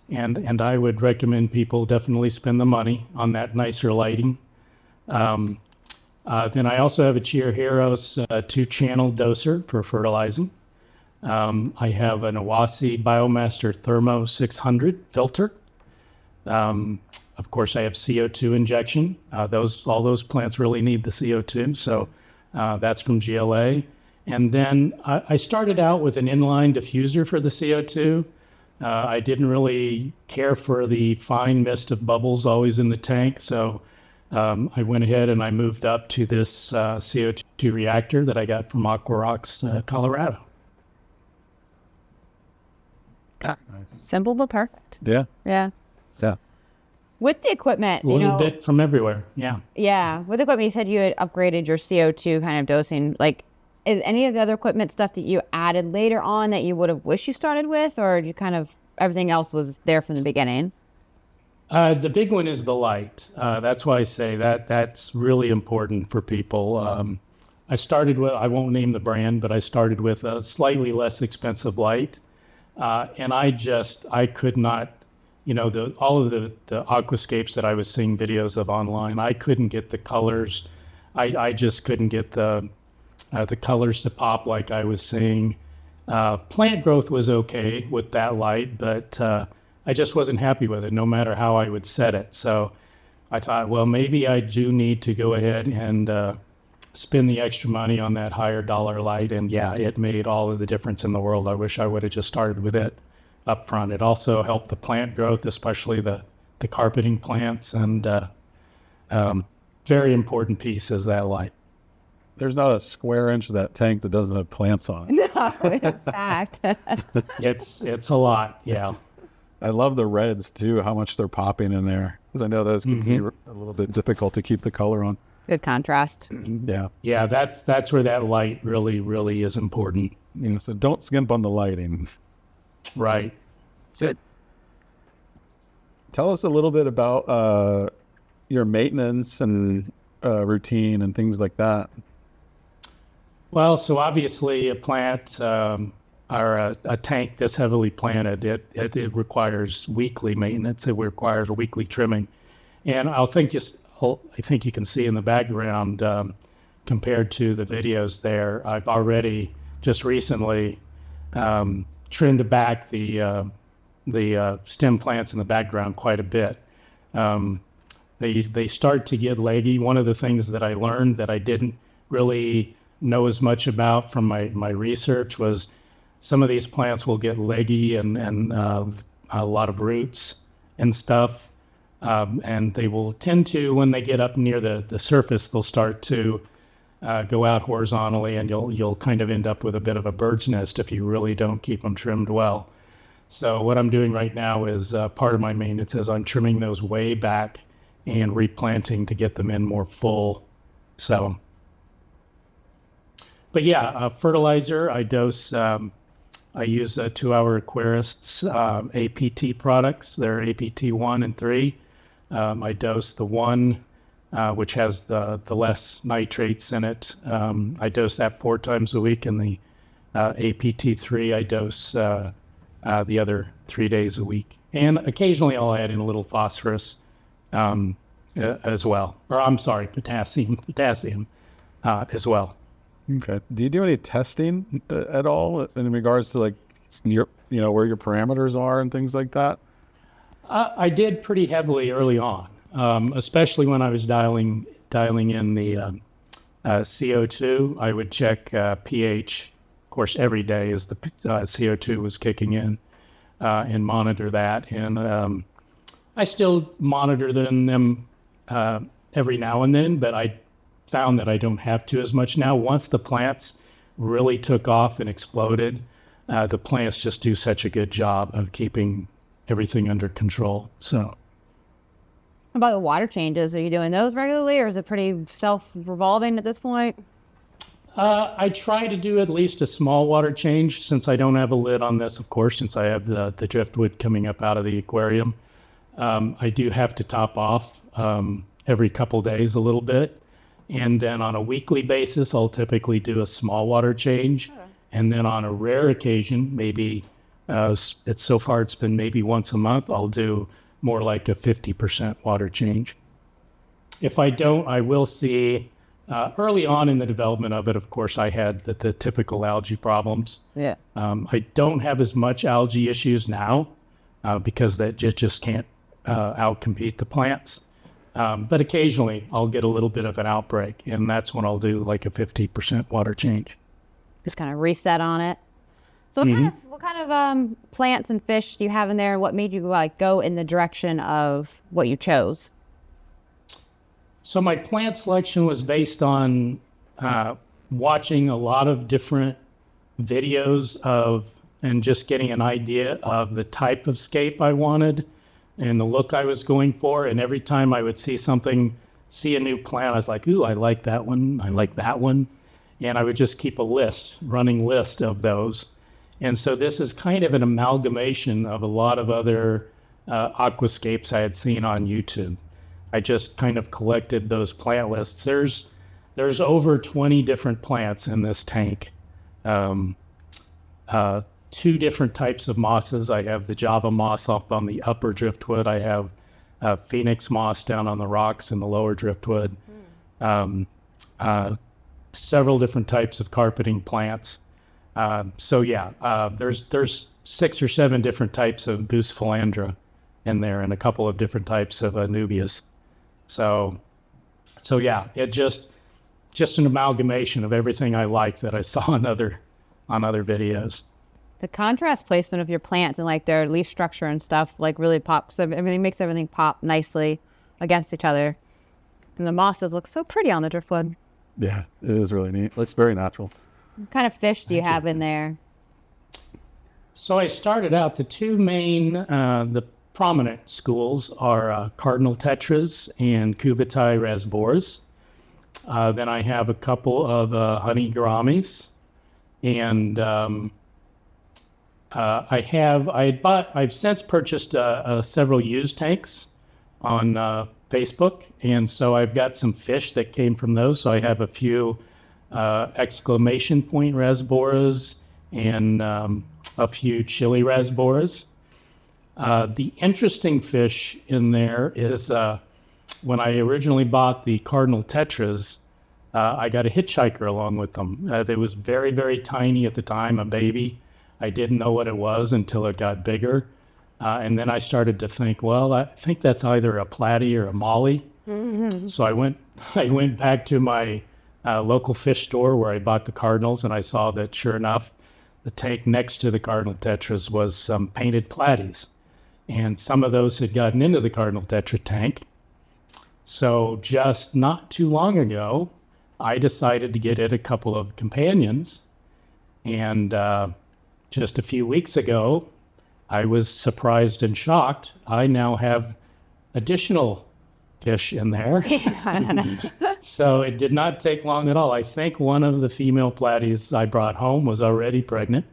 And I would recommend people definitely spend the money on that nicer lighting. Then I also have a Chihiros 2-channel doser for fertilizing. I have an Awasi Biomaster Thermo 600 filter. Of course, I have CO2 injection. All those plants really need the CO2, so that's from GLA. And then I started out with an inline diffuser for the CO2. I didn't really care for the fine mist of bubbles always in the tank, so I went ahead and I moved up to this CO2 reactor that I got from Aquarocks, Colorado. Simple but perfect. Yeah. Yeah. Yeah. With the equipment, A little bit from everywhere, yeah. Yeah. With the equipment, you said you had upgraded your CO2 kind of dosing. Like, is any of the other equipment stuff that you added later on that you would have wished you started with, or you kind of everything else was there from the beginning? The big one is the light. That's why I say that's really important for people. I started with, I won't name the brand, but I started with a slightly less expensive light. And I could not, all of the aquascapes that I was seeing videos of online, I couldn't get the colors. I just couldn't get the colors to pop like I was seeing. Plant growth was okay with that light, but I just wasn't happy with it, no matter how I would set it. So I thought, well, maybe I do need to go ahead and spend the extra money on that higher dollar light. And yeah, it made all of the difference in the world. I wish I would have just started with it up front. It also helped the plant growth, especially the carpeting plants, and very important piece is that light. There's not a square inch of that tank that doesn't have plants on it. No, it's fact. It's a lot, yeah. I love the reds too, how much they're popping in there. Because I know those can be a little bit difficult to keep the color on. Good contrast. Yeah. Yeah, that's where that light really, really is important. So don't skimp on the lighting. Right. So tell us a little bit about your maintenance and routine and things like that. Well, so obviously a plant or a tank this heavily planted, it requires weekly maintenance. It requires weekly trimming. And I think you can see in the background, compared to the videos there, I've already just recently trimmed back the stem plants in the background quite a bit. They start to get leggy. One of the things that I learned that I didn't really know as much about from my research was some of these plants will get leggy and a lot of roots and stuff. And they will tend to, when they get up near the surface, they'll start to go out horizontally, and you'll kind of end up with a bit of a bird's nest if you really don't keep them trimmed well. So what I'm doing right now is part of my maintenance is I'm trimming those way back and replanting to get them in more full. So, but yeah, fertilizer, I dose, I use 2-Hour Aquarists APT products. They're APT 1 and 3. I dose the 1, which has the less nitrates in it. I dose that 4 times a week, and the APT 3 I dose the other 3 days a week. And occasionally I'll add in a little phosphorus as well. Or I'm sorry, potassium as well. Okay. Do you do any testing at all in regards to like your, where your parameters are and things like that? I did pretty heavily early on, especially when I was dialing in the CO2. I would check pH, of course, every day as the CO2 was kicking in, and monitor that. And I still monitor them every now and then, but I found that I don't have to as much now. Once the plants really took off and exploded, the plants just do such a good job of keeping everything under control. So, How about the water changes? Are you doing those regularly, or is it pretty self-revolving at this point? I try to do at least a small water change, since I don't have a lid on this, of course, since I have the driftwood coming up out of the aquarium. I do have to top off every couple days a little bit. And then on a weekly basis, I'll typically do a small water change. Okay. And then on a rare occasion, maybe so far it's been maybe once a month, I'll do more like a 50% water change. If I don't, I will see early on in the development of it, of course, I had the typical algae problems. Yeah. I don't have as much algae issues now because that just can't outcompete the plants. But occasionally I'll get a little bit of an outbreak, and that's when I'll do like a 50% water change. Just kind of reset on it. So what kind of plants and fish do you have in there? What made you go in the direction of what you chose? So my plant selection was based on watching a lot of different videos and just getting an idea of the type of scape I wanted and the look I was going for. And every time I would see a new plant, I was like, ooh, I like that one. I like that one. And I would just keep a running list of those. And so this is kind of an amalgamation of a lot of other aquascapes I had seen on YouTube. I just kind of collected those plant lists. There's over 20 different plants in this tank. 2 different types of mosses. I have the Java moss up on the upper driftwood. I have Phoenix moss down on the rocks in the lower driftwood. Several different types of carpeting plants. There's 6 or 7 different types of Boost philandra in there, and a couple of different types of Anubias. So yeah, it just an amalgamation of everything I like that I saw on other videos. The contrast placement of your plants and their leaf structure and stuff really pops. So everything makes everything pop nicely against each other. And the mosses look so pretty on the driftwood. Yeah, it is really neat. Looks very natural. What kind of fish do you have in there? So I started out, the 2 main, the prominent schools are cardinal tetras and cubitai rasboras. Then I have a couple of honey gouramis and I've since purchased several used tanks on Facebook, and so I've got some fish that came from those. So I have a few exclamation point rasboras and a few chili rasboras. The interesting fish in there is when I originally bought the cardinal tetras, I got a hitchhiker along with them. It was very, very tiny at the time, a baby. I didn't know what it was until it got bigger. And then I started to think, well, I think that's either a platy or a molly. So I went back to my local fish store where I bought the cardinals, and I saw that sure enough, the tank next to the cardinal tetras was some painted platies. And some of those had gotten into the cardinal tetra tank. So just not too long ago, I decided to get it a couple of companions. And just a few weeks ago, I was surprised and shocked. I now have additional fish in there. So it did not take long at all. I think one of the female platies I brought home was already pregnant.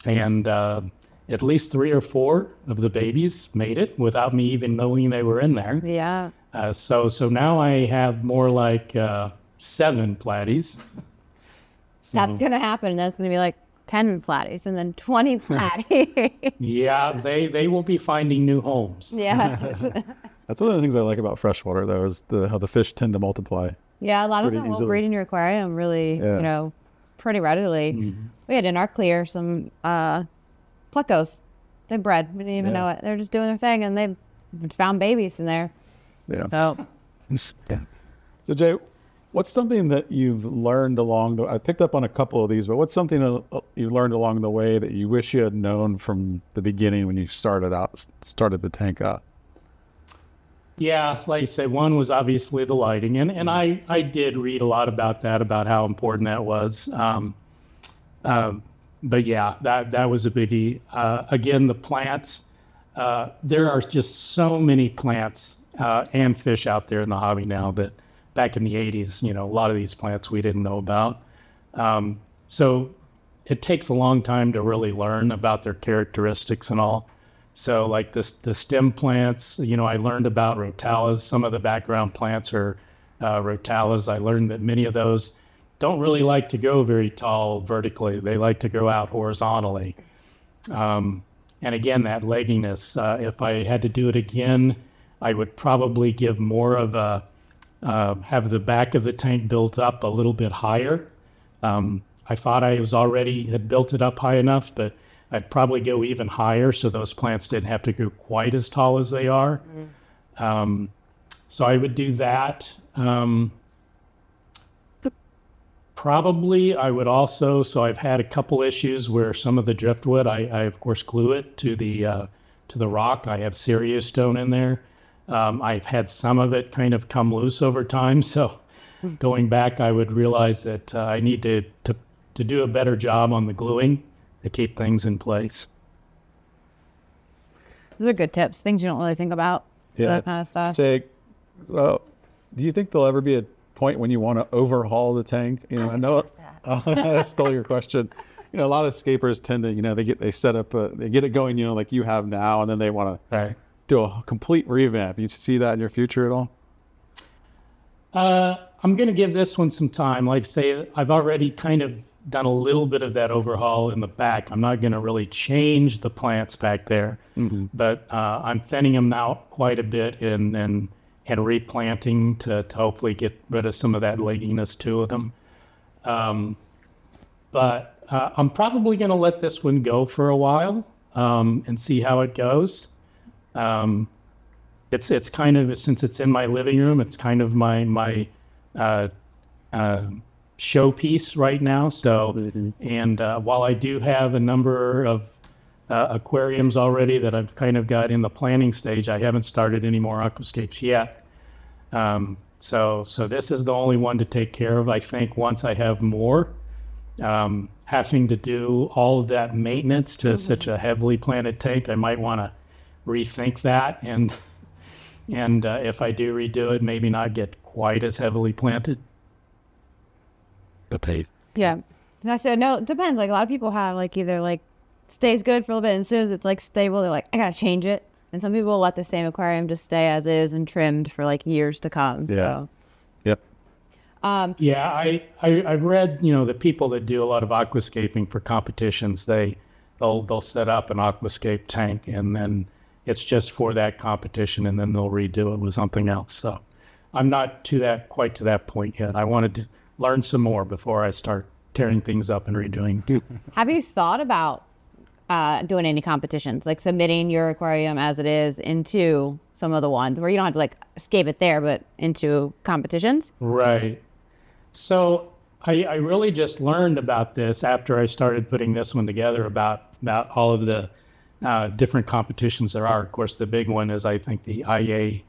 And at least 3 or 4 of the babies made it without me even knowing they were in there. Yeah. So now I have more like 7 platies. That's going to happen. That's going to be like 10 platies and then 20 platies. Yeah, they will be finding new homes. Yes. That's one of the things I like about freshwater, though, is how the fish tend to multiply. Yeah, a lot of Pretty them will easily. breed in your aquarium really, Yeah. pretty readily. We had in our clear some plecos. They bred. We didn't even know it. They're just doing their thing, and they found babies in there. Yeah. So So Jay, what's something that you've learned along the? I picked up on a couple of these, but what's something that you learned along the way that you wish you had known from the beginning when you started the tank up? Yeah, like you say, one was obviously the lighting, and I did read a lot about that, about how important that was. But yeah, that was a biggie. Again, the plants. There are just so many plants and fish out there in the hobby now that back in the 80s, a lot of these plants we didn't know about. So it takes a long time to really learn about their characteristics and all. So like the stem plants, I learned about rotalas. Some of the background plants are rotalas. I learned that many of those don't really like to go very tall vertically. They like to go out horizontally. And again, that legginess, if I had to do it again, I would probably give more of have the back of the tank built up a little bit higher. I thought I had built it up high enough, but I'd probably go even higher so those plants didn't have to go quite as tall as they are. So I would do that. Probably I would also, so I've had a couple issues where some of the driftwood, I of course glue it to the rock. I have Sirius stone in there. I've had some of it kind of come loose over time. So going back, I would realize that I need to do a better job on the gluing to keep things in place. those are good tips. Things you don't really think about. That kind of stuff. Jake, well, do you think there'll ever be a point when you want to overhaul the tank? I know I stole your question. A lot of escapers tend to, they get it going, like you have now, and then they want to do a complete revamp. You see that in your future at all? I'm going to give this one some time. Like say, I've already kind of done a little bit of that overhaul in the back. I'm not going to really change the plants back there, but I'm thinning them out quite a bit and replanting to hopefully get rid of some of that legginess to them. But I'm probably going to let this one go for a while and see how it goes. It's kind of, since it's in my living room, it's kind of my showpiece right now. So, and while I do have a number of aquariums already that I've kind of got in the planning stage, I haven't started any more aquascapes yet. So this is the only one to take care of. I think once I have more, having to do all of that maintenance to such a heavily planted tank, I might want to rethink that. And if I do redo it, maybe not get quite as heavily planted. Yeah. And I said, no, it depends. Like a lot of people have like either like stays good for a little bit, and as soon as it's like stable, they're like, I gotta change it. And some people will let the same aquarium just stay as is and trimmed for like years to come. Yeah. So. Yep. Yeah, I've read, you know, the people that do a lot of aquascaping for competitions, they'll set up an aquascape tank and then it's just for that competition and then they'll redo it with something else. So I'm not quite to that point yet. I wanted to learn some more before I start tearing things up and redoing. Have you thought about doing any competitions, like submitting your aquarium as it is into some of the ones where you don't have to like escape it there, but into competitions? Right. So I really just learned about this after I started putting this one together about all of the different competitions there are. Of course, the big one is I think the IAPLC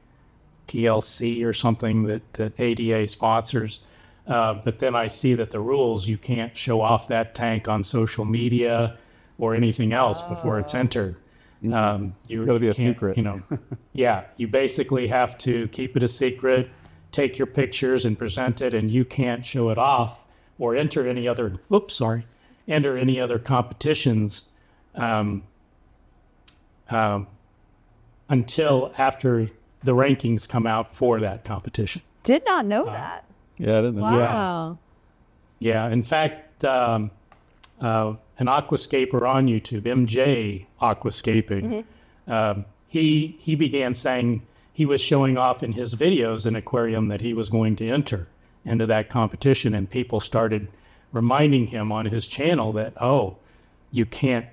or something that ADA sponsors. But then I see that the rules, you can't show off that tank on social media or anything else before it's entered. It's got to be a secret. You know, yeah, you basically have to keep it a secret, take your pictures and present it, and you can't show it off or enter any other competitions until after the rankings come out for that competition. Did not know that. Yeah, I didn't know. Wow. Yeah, in fact, an aquascaper on YouTube, MJ Aquascaping, he began saying he was showing off in his videos an aquarium that he was going to enter into that competition, and people started reminding him on his channel that, oh, you can't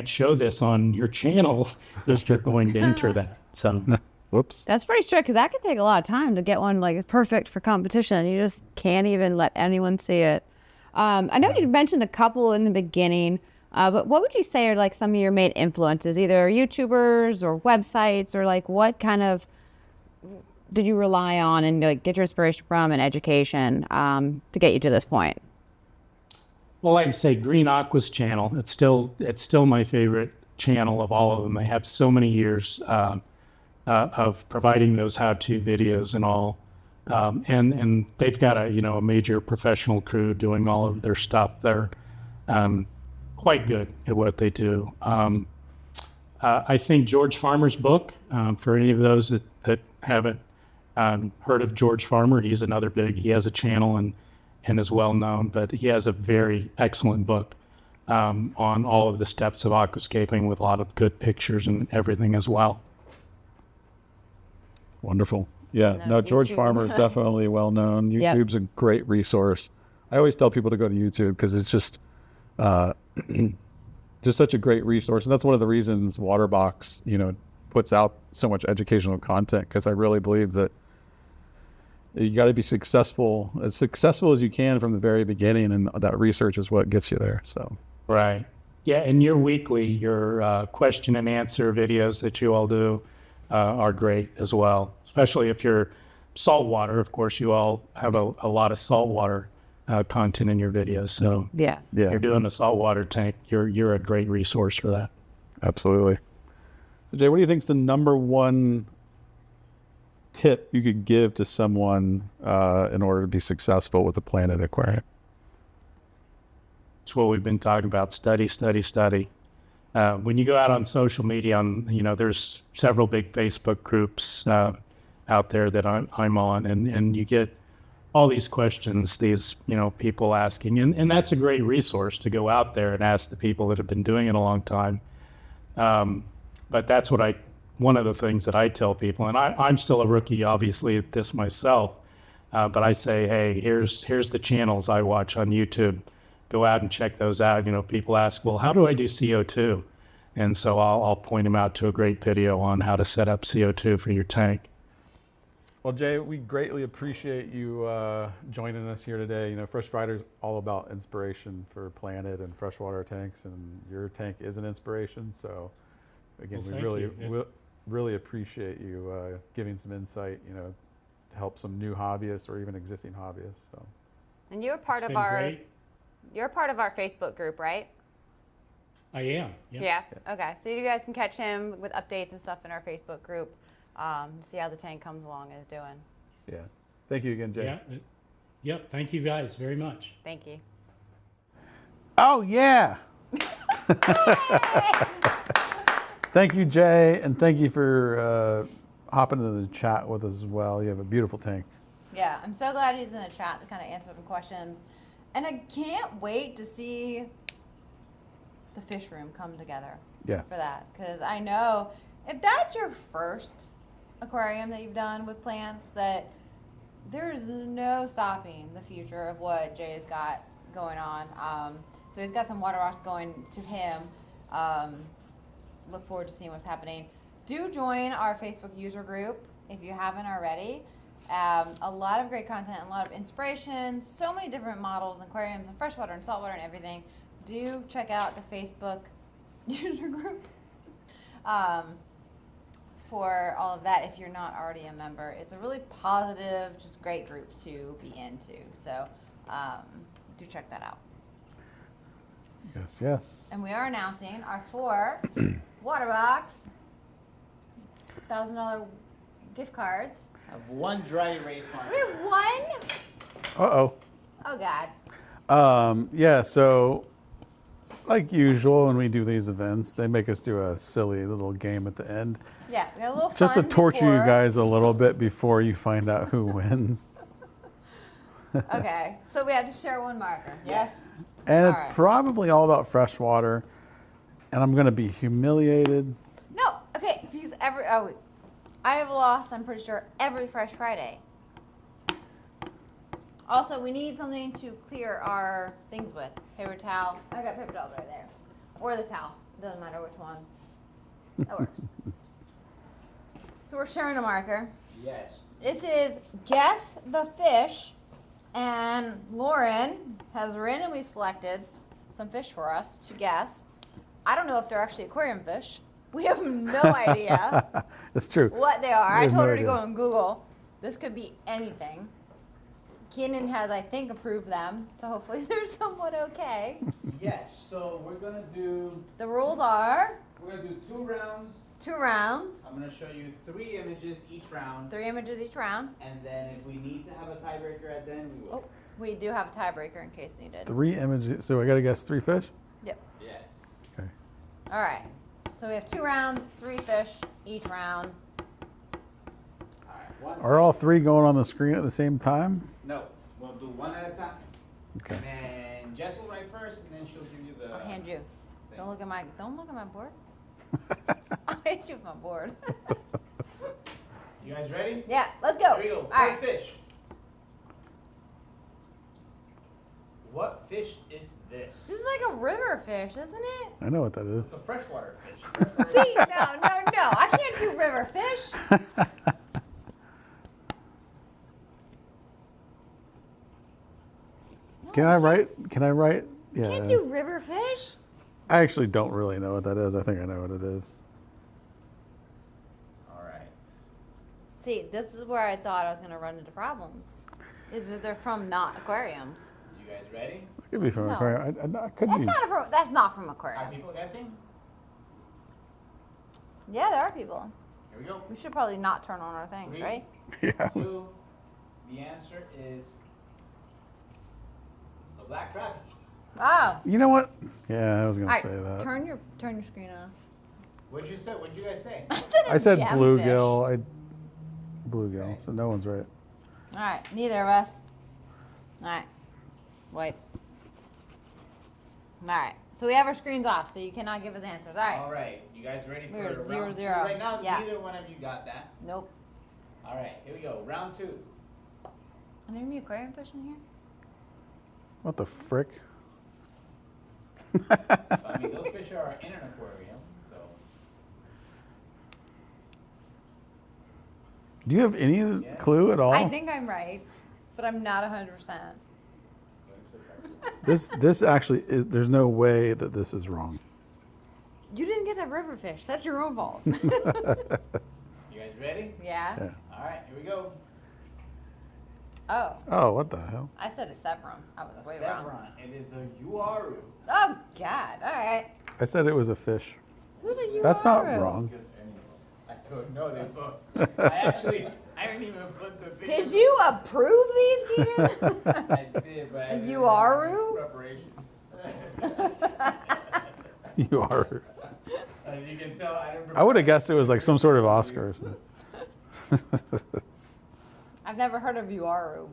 show this on your channel if you're going to enter that. So Whoops. That's pretty strict because that could take a lot of time to get one like perfect for competition. You just can't even let anyone see it. I know you mentioned a couple in the beginning, but what would you say are like some of your main influences, either YouTubers or websites, or like what kind of did you rely on and like get your inspiration from and education to get you to this point? Well, I'd say Green Aqua's channel. It's still my favorite channel of all of them. They have so many years of providing those how-to videos and all, and they've got a major professional crew doing all of their stuff. They're quite good at what they do. I think George Farmer's book, for any of those that haven't heard of George Farmer, he has a channel and is well known, but he has a very excellent book on all of the steps of aquascaping with a lot of good pictures and everything as well. Wonderful. Yeah. No, No, George YouTube. Farmer is definitely well known. Yep. YouTube's a great resource. I always tell people to go to YouTube because it's just such a great resource. And that's one of the reasons Waterbox, puts out so much educational content, because I really believe that you got to be as successful as you can from the very beginning, and that research is what gets you there. So. Right. Yeah, and your question and answer videos that you all do are great as well, especially if you're saltwater. Of course, you all have a lot of saltwater content in your videos. So Yeah. Yeah. you're doing a saltwater tank. You're a great resource for that. Absolutely. So Jay, what do you think is the number one tip you could give to someone in order to be successful with a Planet Aquarium? It's what we've been talking about. Study. When you go out on social media, there's several big Facebook groups out there that I'm on, and you get all these questions, these people asking, and that's a great resource to go out there and ask the people that have been doing it a long time. But that's one of the things that I tell people, and I'm still a rookie, obviously, at this myself. But I say, hey, here's the channels I watch on YouTube. Go out and check those out. People ask, well, how do I do CO2? And so I'll point them out to a great video on how to set up CO2 for your tank. Well, Jay, we greatly appreciate you joining us here today. Freshwater is all about inspiration for Planet and freshwater tanks, and your tank is an inspiration. So, again, Well, we thank you. really appreciate you giving some insight, to help some new hobbyists or even existing hobbyists. So, And you're part It's of been our great. Facebook group, right? I am. Yeah. Okay. So you guys can catch him with updates and stuff in our Facebook group. See how the tank comes along and is doing. yeah. Thank you again, Jay. Yeah. Yep. Thank you guys very much. Thank you. Oh, yeah. Thank you, Jay, and thank you for hopping into the chat with us as well. You have a beautiful tank. Yeah, I'm so glad he's in the chat to kind of answer some questions. And I can't wait to see the fish room come together Yes. for that. Because I know if that's your first aquarium that you've done with plants, that there's no stopping the future of what Jay's got going on. So he's got some water rocks going to him. Look forward to seeing what's happening. Do join our Facebook user group if you haven't already. A lot of great content, a lot of inspiration, so many different models, aquariums and freshwater and saltwater and everything. Do check out the Facebook user group for all of that if you're not already a member. It's a really positive, just great group to be into. So do check that out. Yes, yes. And we are announcing our 4 Waterbox $1,000 gift cards. Have one dry erase We marker. have one. Uh-oh. Oh God. Yeah, so like usual when we do these events, they make us do a silly little game at the end. Yeah, we got a little Just to fun torture you before. guys a little bit before you find out who wins. Okay, so we had to share one marker. Yes. And it's All right. probably all about freshwater. And I'm going to be humiliated. No. Okay. Because I have lost. I'm pretty sure every Fresh Friday. Also, we need something to clear our things with. Paper towel. I got paper towels right there, or the towel. Doesn't matter which one. That works. So we're sharing a marker. Yes. This is Guess the Fish, and Lauren has randomly selected some fish for us to guess. I don't know if they're actually aquarium fish. We have no idea It's true. what they are. We I have told no her to go idea. on Google. This could be anything. Keenan has, I think, approved them, so hopefully they're somewhat okay. Yes. So we're gonna do The rules are 2 rounds. 2 rounds, I'm gonna show you 3 images each round, 3 images each round. and then if we need to have a tiebreaker at the end, we will. Oh, we do have a tiebreaker in case needed. 3 images. So I got to guess 3 fish? Yep. Yes. Okay. All right. So we have 2 rounds, 3 fish each round. All right. One Are all 3 going on the screen at the same time? No, we'll do one at a time. Okay. And then Jess will write first, and then she'll give you the. I'll hand you. thing. Don't look at my board. I'll hit you with my board. You guys ready? Yeah, let's go. Here we go. All First right. fish. What fish is this? This is like a river fish, isn't it? I know what that is. It's a freshwater fish. See, no. I can't do river fish. No, Can I write? Yeah. Can't do river fish. I actually don't really know what that is. I think I know what it is. All right. See, this is where I thought I was going to run into problems. Is that they're from not aquariums. You guys ready? It could be from No. aquarium. I could be. That's not from Are aquarium. people guessing? Yeah, there are people. Here we go. We should probably not turn on our things, 3, right? Yeah. 2. The answer is a black crab. Oh. You know what? Yeah, I was gonna All right, say that. turn your screen off. What'd you say? What'd you guys say? I said gemfish. bluegill. Bluegill. Okay. So no one's right. All right, neither of us. All right, wipe. All right, so we have our screens off, so you cannot give us answers. All right. All right. You guys ready for We're round 0-0. 2? Right now, Yeah. neither one of you got that. Nope. All right. Here we go. Round 2. Are there any aquarium fish in here? What the frick? So, I mean, those fish are in an aquarium. So Do you have any Yeah. clue at all? I think I'm right, but I'm not 100%. This actually is, there's no way that this is wrong. You didn't get that river fish. That's your own fault. you guys ready? Yeah. Yeah. All right. Here we go. Oh, Oh, what the hell? I said a sevron. I was A way wrong. Sevron. It is a Uaru. Oh God. All right. I said it was a fish. Who's a you? That's not wrong. I don't know they both. I didn't even put the thing. Did you approve these, Keenan? I did, but I didn't have Uaru? Preparation. You are. As you can tell, I didn't. I would have guessed it was like some sort of Oscar or something. I've never heard of Uaru. All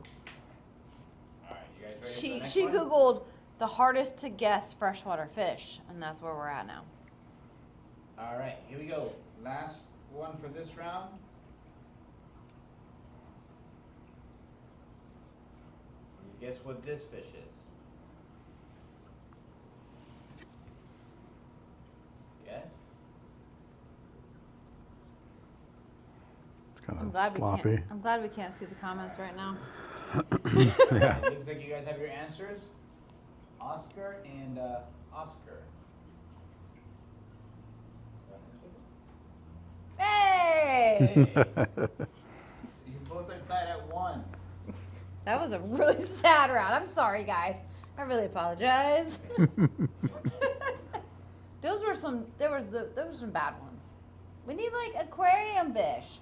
right, you guys ready for the next She one? Googled the hardest to guess freshwater fish, and that's where we're at now. All right, here we go. Last one for this round. Guess what this fish is? Yes? It's kind I'm of glad sloppy. I'm glad we can't see the comments right now. Yeah. It looks like you guys have your answers. Oscar and Oscar. Hey! You both are tied at 1. That was a really sad round. I'm sorry, guys. I really apologize. There were some bad ones. We need like aquarium fish.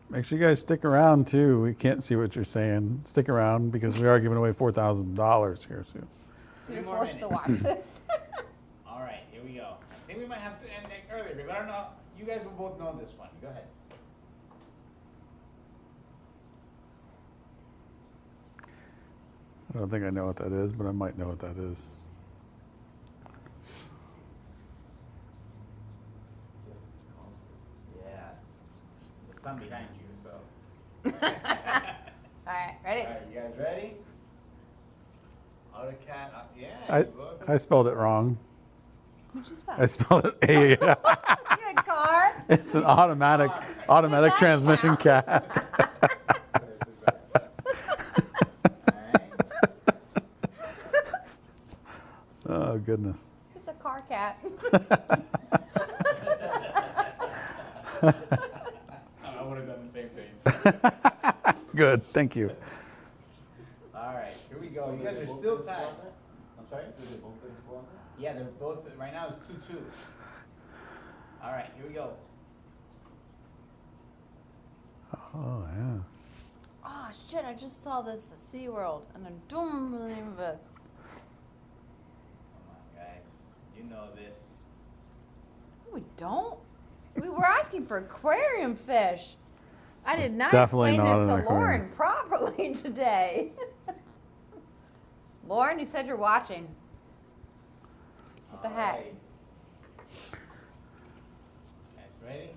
Make sure you guys stick around too. We can't see what you're saying. Stick around because we are giving away $4,000 here soon. You're more forced to minutes. watch this. All right, here we go. I think we might have to end it earlier because I don't know. You guys will both know this one. Go ahead. I don't think I know what that is, but I might know what that is. Yeah. There's a ton behind you, so. All right, ready? All right, you guys ready? AutoCAD. Yeah. I you both. I spelled it wrong. What'd you spell? I spelled it A. Good car. It's an automatic transmission cat. Oh goodness. It's a car cat. I would have done the same thing. Good, thank you. All right, here we go. You guys are still tied. I'm sorry? Yeah, they're both, right now it's 2-2. All right, here we go. Oh yes. Oh shit! I just saw this at SeaWorld, and I don't remember the name of it. Come on, guys. You know this. No, we don't. We were asking for aquarium fish. I did It's not definitely explain not this an to aquarium. Lauren properly today. Lauren, you said you're watching. What the heck? Alright. Guys, ready?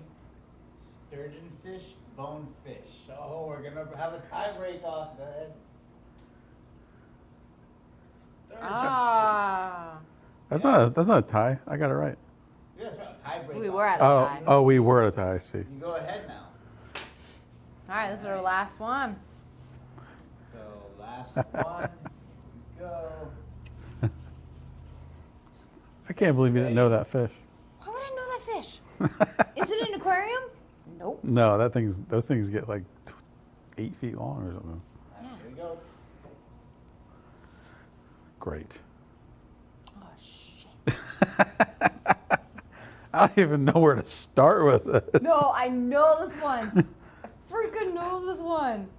Sturgeonfish, bonefish. Oh, we're gonna have a tie break off. Go ahead. Ah, That's not a tie. I got it right. Yeah, that's right. A tie break we off. were at a tie. Oh, we were at a tie. I see. You go ahead now. All right, this is our last one. So last one. Go. I can't believe you didn't know that fish. Why would I know that fish? Is it an aquarium? Nope. No, those things get like 8 feet long or something. Alright, here we go. Great. Oh shit. I don't even know where to start with this. No, I know this one. I freaking know this one.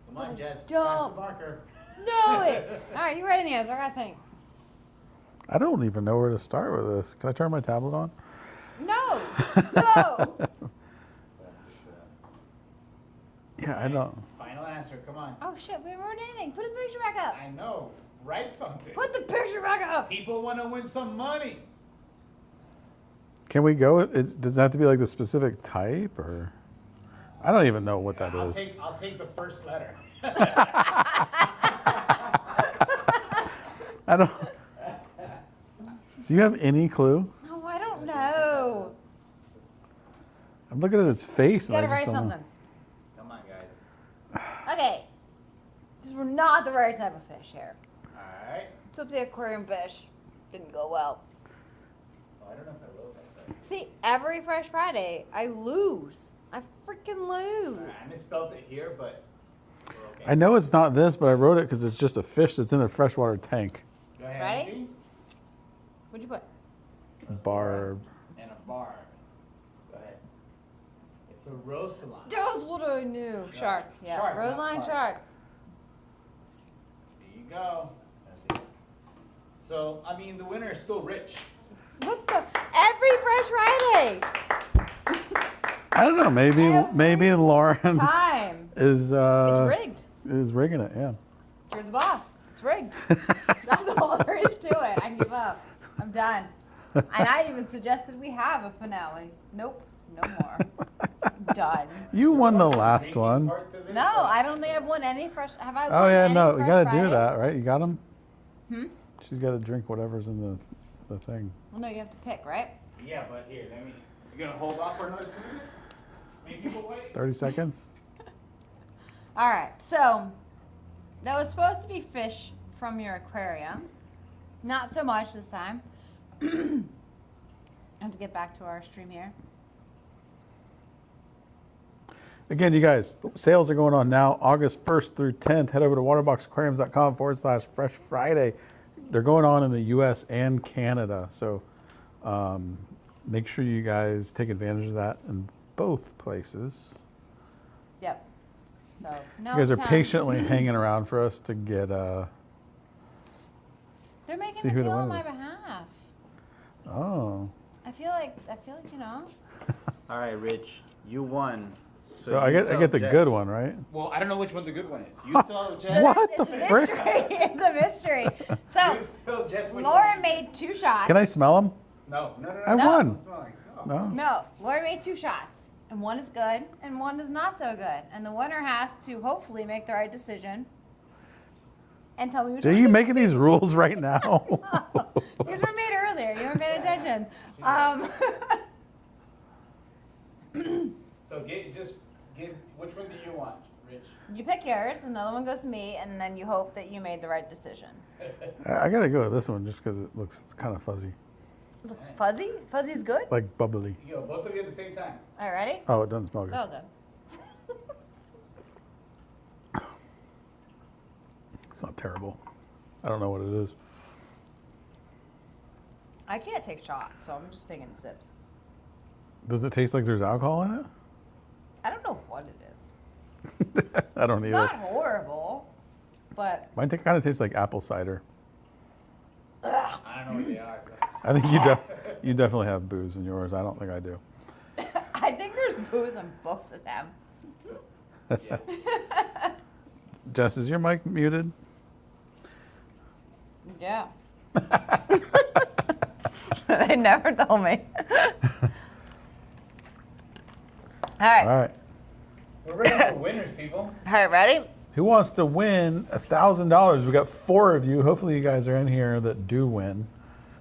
Come on, Jess. Pass Don't. the marker. Know it. All right, you ready, Nancy? I gotta think. I don't even know where to start with this. Can I turn my tablet on? No. No. Yeah, I don't. Final answer. Come on. Oh shit, we haven't wrote anything. Put the picture back up. I know. Write something. Put the picture back up. People want to win some money. Can we go? Does it have to be like the specific type or? I don't even know what that I'll is. take the first letter. I don't. Do you have any clue? No, I don't know. I'm looking at its face You and gotta I write just don't know. something. Come on, guys. Okay. Because we're not the right type of fish here. All right. So the aquarium fish didn't go well. Oh, I don't know if I wrote that. See, every Fresh Friday, I lose. I freaking lose. Right, I misspelled it here, but we're okay. I know it's not this, but I wrote it because it's just a fish that's in a freshwater tank. Go ahead. Ready? Nancy. What'd you put? Barb. And a barb. Go ahead. It's a rosalon. That was what I knew. Shark. Yeah. Shark, not Roseline shark. shark. There you go. So, I mean, the winner is still Rich. What the? Every Fresh Friday. I don't know. Maybe Lauren Time. is It's rigged. is rigging it. Yeah. You're the boss. It's rigged. That's all there is to it. I give up. I'm done. And I even suggested we have a finale. Nope. No more. Done. You won the last one. No, I don't think I've won any fresh. Have I? Oh won yeah, any no, we Fresh got to do Fridays? that, right? You got them. Hmm. She's got to drink whatever's in the thing. Well, no, you have to pick, right? Yeah, but here, you're gonna hold off for another 2 minutes? Maybe people wait? 30 seconds. All right. So that was supposed to be fish from your aquarium. Not so much this time. I have to get back to our stream here. Again, you guys, sales are going on now, August 1st through 10th. Head over to waterboxaquariums.com/Fresh Friday. They're going on in the U.S. and Canada, so make sure you guys take advantage of that in both places. Yep. So now You guys are it's time. patiently hanging around for us to get. They're making see a who the deal on winner my is. behalf. Oh, I feel like you know. All right, Rich, you won. so I you get tell the Jess. good one, right? Well, I don't know which one the good one is. You tell Jess. What the It's a frick? mystery. It's a mystery. So You tell Jess which Laura one. made 2 shots. Can I smell them? No. I No. won. No. No. No, Laura made 2 shots, and one is good, and one is not so good. And the winner has to hopefully make the right decision. And tell me which Are one. you making these rules right now? These were made earlier. You haven't paid attention. So give which one do you want, Rich? You pick yours, and the other one goes to me, and then you hope that you made the right decision. I gotta go with this one just because it looks kind of fuzzy, Looks fuzzy. Fuzzy's good. like bubbly. You go, both of you at the same time. All right, ready? Oh, it doesn't smell good. Oh, good. It's not terrible. I don't know what it is. I can't take shots, so I'm just taking sips. Does it taste like there's alcohol in it? I don't know what it is. I don't It's either. not horrible, but Mine kind of tastes like apple cider. I don't know what they are. I think you definitely have booze in yours. I don't think I do. I think there's booze in both of them. Jess, is your mic muted? Yeah. They never told me. All right. All right. We're ready for winners, people. All right, ready? Who wants to win $1,000? We got 4 of you. Hopefully, you guys are in here that do win.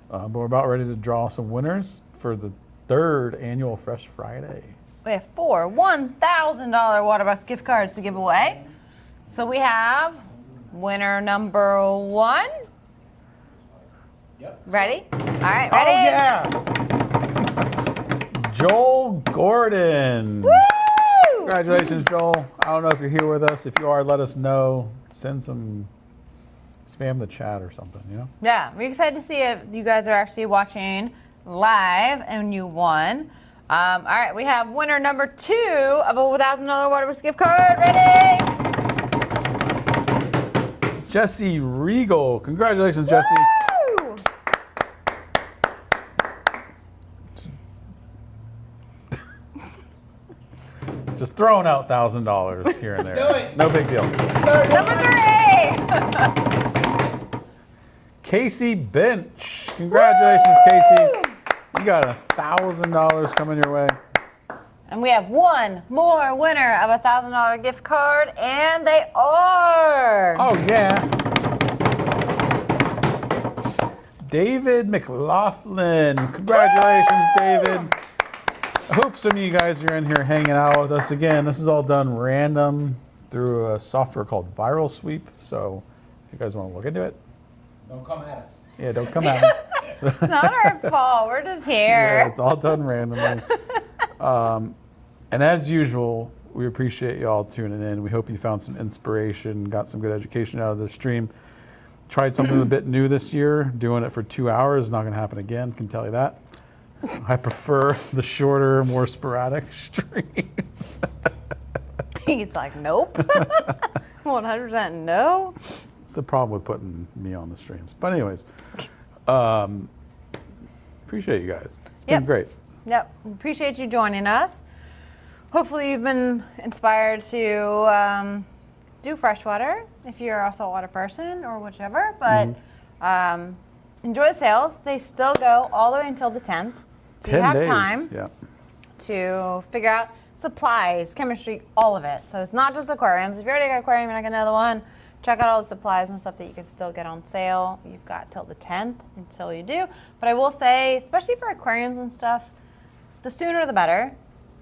But we're about ready to draw some winners for the 3rd annual Fresh Friday. We have 4 $1,000 Waterbox gift cards to give away. So we have winner number 1. Yep. Ready? All right, ready? Oh yeah! Joel Gordon. Woo! Congratulations, Joel. I don't know if you're here with us. If you are, let us know. Send some, spam the chat or something, you know? Yeah, we're excited to see if you guys are actually watching live and you won. All right, we have winner number 2 of a $1,000 Waterbox gift card. Ready? Jesse Regal. Congratulations, Jesse. Woo! Just throwing out $1,000 here and there. Do it. No big deal. Number 3. Casey Bench. Congratulations, Casey. You got $1,000 coming your way. And we have one more winner of a $1,000 gift card, and they are. Oh, yeah. David McLaughlin. Congratulations, David. I hope some of you guys are in here hanging out with us. Again, this is all done random through a software called Viral Sweep. So if you guys want to look into it, Don't come at us. yeah, don't come at me. It's not our fault. We're just Yeah, here. it's all done randomly. And as usual, we appreciate y'all tuning in. We hope you found some inspiration, got some good education out of the stream. Tried something a bit new this year. Doing it for 2 hours, not going to happen again, can tell you that. I prefer the shorter, more sporadic streams. He's like, nope. 100% no. It's the problem with putting me on the streams. But anyways, Appreciate you guys. It's been Yep. great. Yep. Appreciate you joining us. Hopefully you've been inspired to do freshwater if you're a saltwater person or whichever. But enjoy the sales. They still go all the way until the 10th. So 10 you have days. time Yeah. to figure out supplies, chemistry, all of it. So it's not just aquariums. If you already got an aquarium and I got another one, check out all the supplies and stuff that you can still get on sale. You've got till the 10th until you do. But I will say, especially for aquariums and stuff, the sooner the better,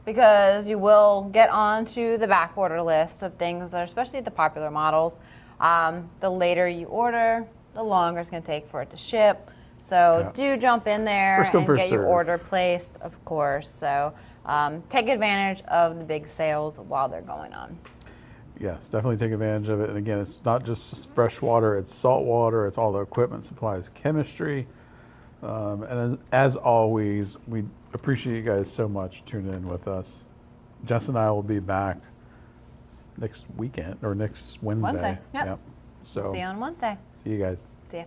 because you will get onto the back order list of things that are, especially the popular models. The later you order, the longer it's going to take for it to ship. So Yeah. do jump in there First come, and first get your serve. order placed, of course. So take advantage of the big sales while they're going on. Yes, definitely take advantage of it. And again, it's not just fresh water, it's salt water, it's all the equipment, supplies, chemistry. And as always, we appreciate you guys so much tuning in with us. Jess and I will be back next weekend or next Wednesday. Wednesday, yep. So See you on Wednesday. see you guys. See ya.